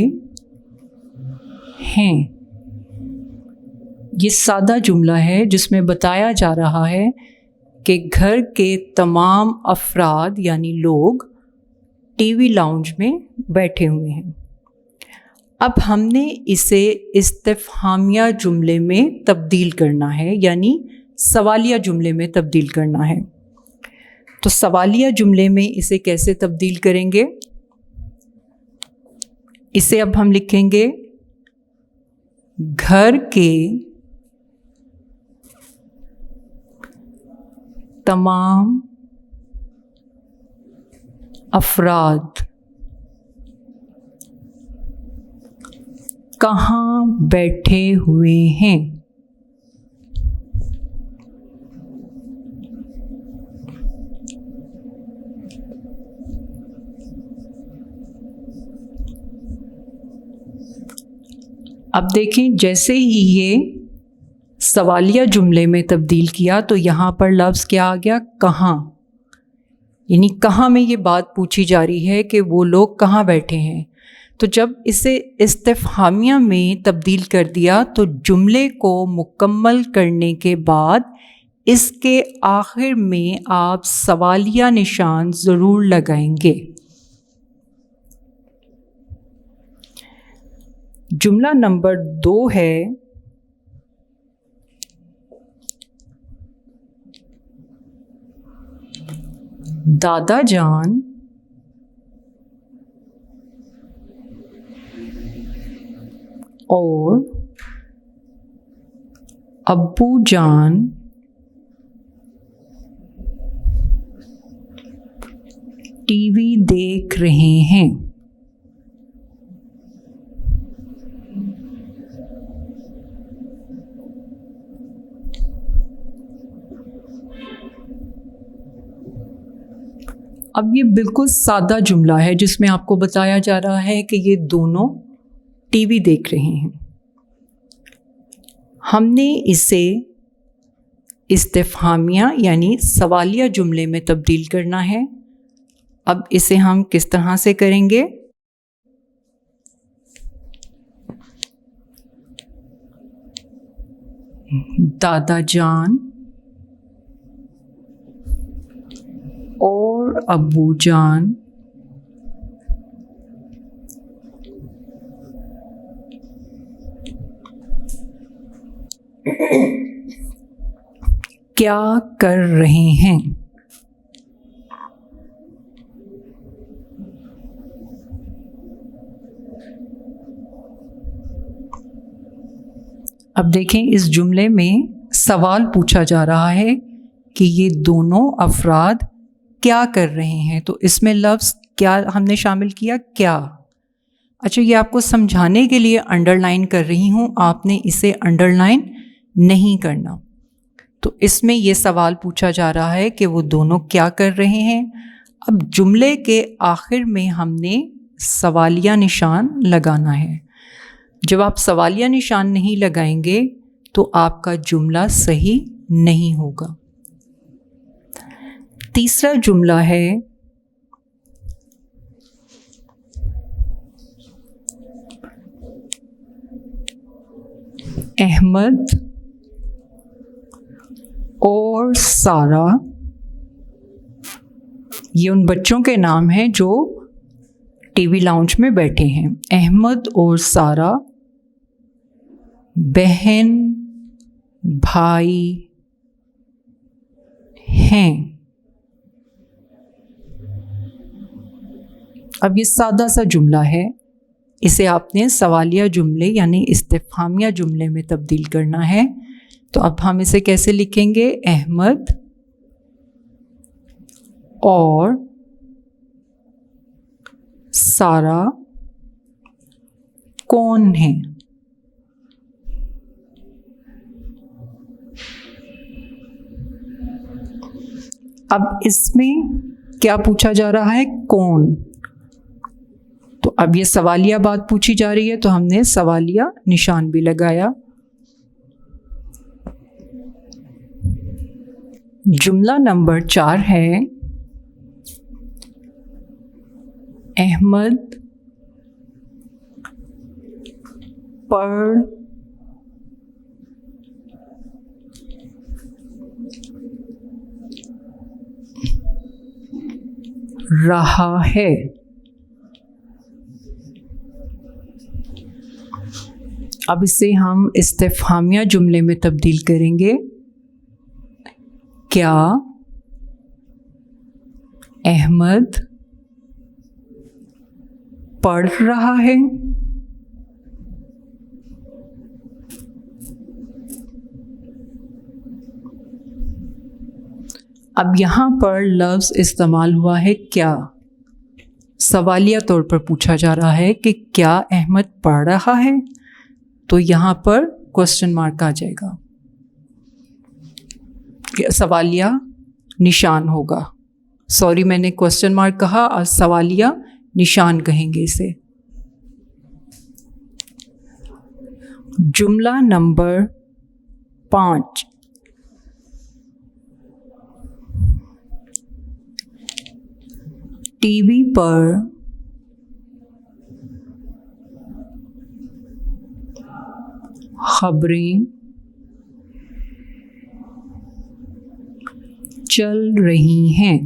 Speaker 2: हैं। ये सादा जुमला है जिसमें बताया जा रहा है कि घर के तमाम अफराद यानी लोग टीवी लाउंज में बैठे हुए हैं। अब हमने इसे इस्तिफ़हामिया जुमले में तब्दील करना है, यानी सवालिया जुमले में तब्दील करना है। तो सवालिया जुमले में इसे कैसे तब्दील करेंगे? इसे अब हम लिखेंगे घर के तमाम अफराद कहाँ बैठे हुए हैं। अब देखें, जैसे ही ये सवालिया जुमले में तब्दील किया तो यहाँ पर लफ्ज़ क्या आ गया? कहाँ। यानी कहाँ में ये बात पूछी जा रही है कि वो लोग कहाँ बैठे हैं। तो जब इसे इस्तिफ़हामिया में तब्दील कर दिया तो जुमले को मुकम्मल करने के बाद इसके आखिर में आप सवालिया निशान ज़रूर लगाएंगे। जुमला नंबर 2 है, दादा जान और अब्बू जान टीवी देख रहे हैं। अब ये बिल्कुल सादा जुमला है जिसमें आपको बताया जा रहा है कि ये दोनों टीवी देख रहे हैं। हमने इसे इस्तिफ़हामिया यानी सवालिया जुमले में तब्दील करना है। अब इसे हम किस तरह से करेंगे? दादा जान और अब्बू जान क्या कर रहे हैं? अब देखें, इस जुमले में सवाल पूछा जा रहा है कि ये दोनों अफराद क्या कर रहे हैं। तो इसमें लफ्ज़ क्या हमने शामिल किया? क्या। अच्छा, ये आपको समझाने के लिए अंडरलाइन कर रही हूँ, आपने इसे अंडरलाइन नहीं करना। तो इसमें ये सवाल पूछा जा रहा है कि वो दोनों क्या कर रहे हैं। अब जुमले के आखिर में हमने सवालिया निशान लगाना है। जब आप सवालिया निशान नहीं लगाएंगे तो आपका जुमला सही नहीं होगा। तीसरा जुमला है, अहमद और सारा। ये उन बच्चों के नाम हैं जो टीवी लाउंज में बैठे हैं। अहमद और सारा बहन भाई हैं। अब ये सादा सा जुमला है, इसे आपने सवालिया जुमले यानी इस्तिफ़हामिया जुमले में तब्दील करना है। तो अब हम इसे कैसे लिखेंगे? अहमद और सारा कौन है? अब इसमें क्या पूछा जा रहा है? कौन। तो अब ये सवालिया बात पूछी जा रही है तो हमने सवालिया निशान भी लगाया। जुमला नंबर 4 है, अहमद पढ़ रहा है। अब इसे हम इस्तिफ़हामिया जुमले में तब्दील करेंगे। क्या अहमद पढ़ रहा है? अब यहाँ पर लफ्ज़ इस्तेमाल हुआ है क्या। सवालिया तौर पर पूछा जा रहा है कि क्या अहमद पढ़ रहा है, तो यहाँ पर क्वेश्चन मार्क आ जाएगा, सवालिया निशान होगा। सॉरी, मैंने क्वेश्चन मार्क कहा और सवालिया निशान कहेंगे इसे। जुमला नंबर 5, टीवी पर खबरें चल रही हैं।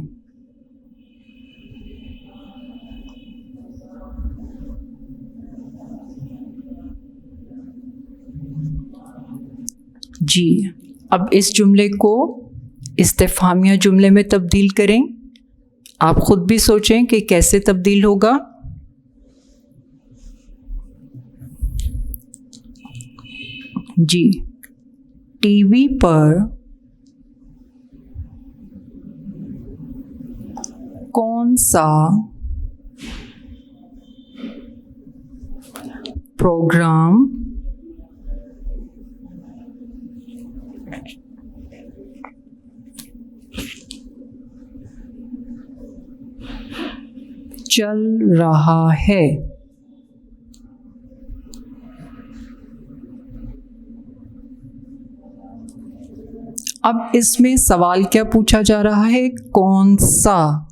Speaker 2: जी, अब इस जुमले को इस्तिफ़हामिया जुमले में तब्दील करें। आप खुद भी सोचें कि कैसे तब्दील होगा। जी, टीवी पर कौन सा प्रोग्राम चल रहा है? अब इसमें सवाल क्या पूछा जा रहा है? कौन सा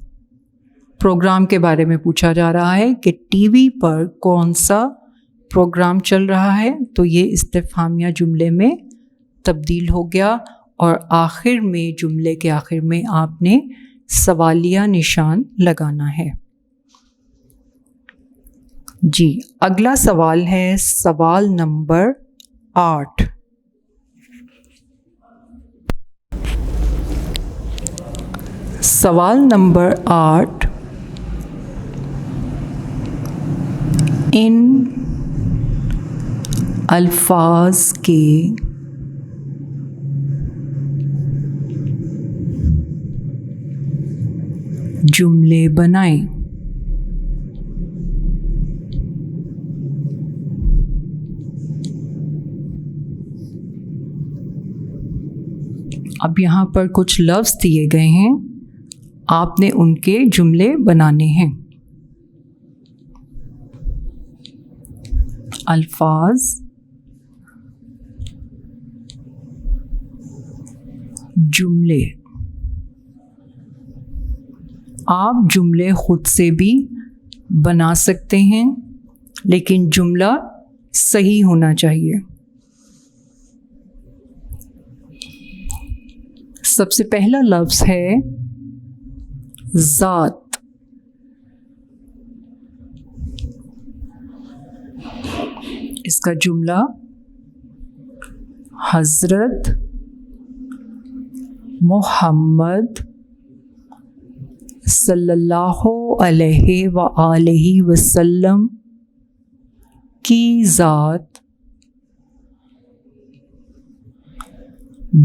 Speaker 2: प्रोग्राम के बारे में पूछा जा रहा है कि टीवी पर कौन सा प्रोग्राम चल रहा है, तो ये इस्तिफ़हामिया जुमले में तब्दील हो गया। और आखिर में, जुमले के आखिर में आपने सवालिया निशान लगाना है। जी, अगला सवाल है सवाल नंबर 8। सवाल नंबर 8, इन अल्फाज के जुमले बनाएं। अब यहाँ पर कुछ लफ्ज़ दिए गए हैं, आपने उनके जुमले बनाने हैं। अल्फाज, जुमले। आप जुमले खुद से भी बना सकते हैं, लेकिन जुमला सही होना चाहिए। सबसे पहला लफ्ज़ है ज़ात। इसका जुमला हज़रत मोहम्मद सल्लल्लाहु अलैहि व आलिहि वसल्लम की ज़ात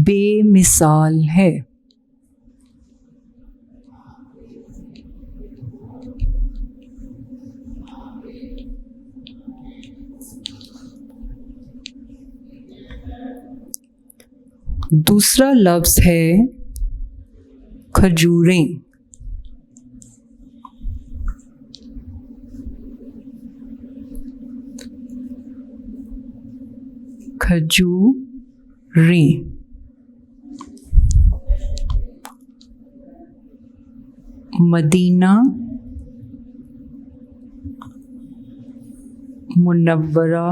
Speaker 2: बेमिसाल है। दूसरा लफ्ज़ है खजूरें। खजूरें। मदीना मुनव्वरा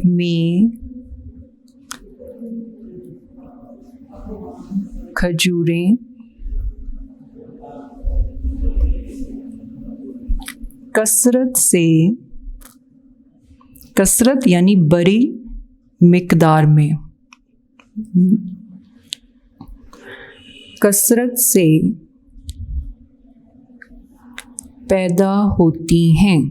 Speaker 2: में खजूरें कसरत यानी बड़ी मिकदार में, कसरत से पैदा होती हैं।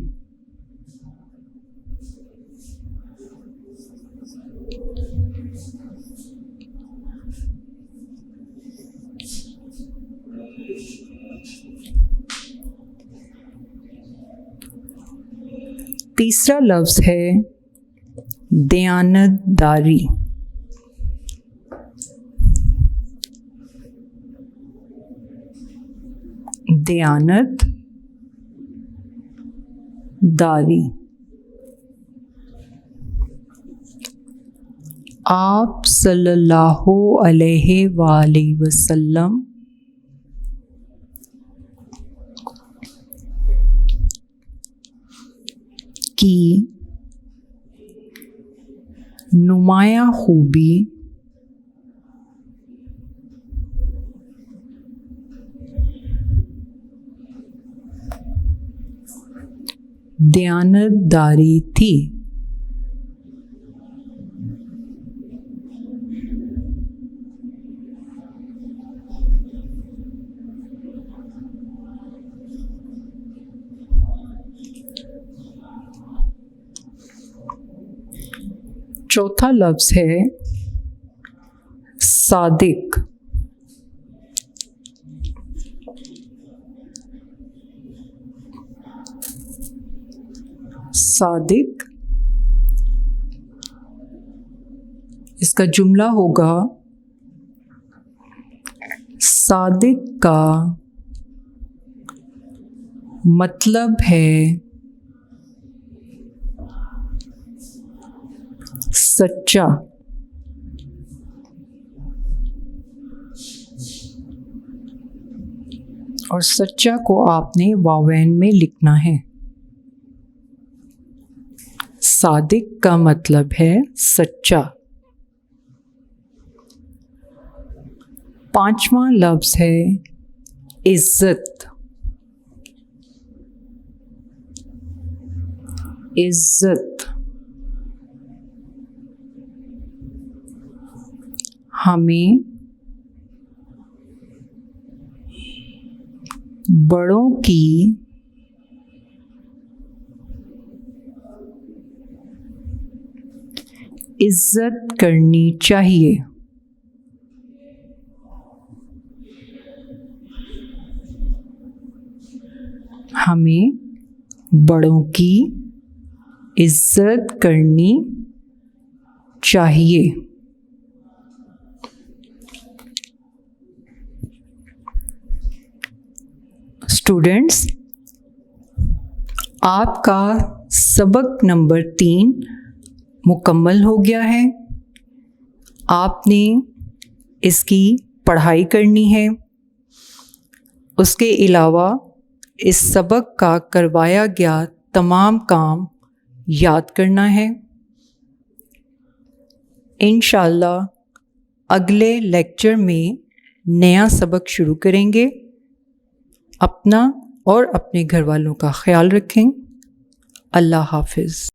Speaker 2: तीसरा लफ्ज़ है दयानतदारी। दयानतदारी आप सल्लल्लाहु अलैहि वसल्लम की नुमायां खूबी दयानतदारी थी। चौथा लफ्ज़ है सादिक। सादिक इसका जुमला होगा, सादिक का मतलब है सच्चा। और सच्चा को आपने वावैन में लिखना है। सादिक का मतलब है सच्चा। पांचवा लफ्ज़ है इज्जत। इज्जत हमें बड़ों की इज्जत करनी चाहिए। हमें बड़ों की इज्जत करनी चाहिए। स्टूडेंट्स, आपका सबक नंबर 3 मुकम्मल हो गया है। आपने इसकी पढ़ाई करनी है। उसके अलावा इस सबक का करवाया गया तमाम काम याद करना है। इंशाअल्लाह अगले लेक्चर में नया सबक शुरू करेंगे। अपना और अपने घर वालों का ख्याल रखें। अल्लाह हाफिज़।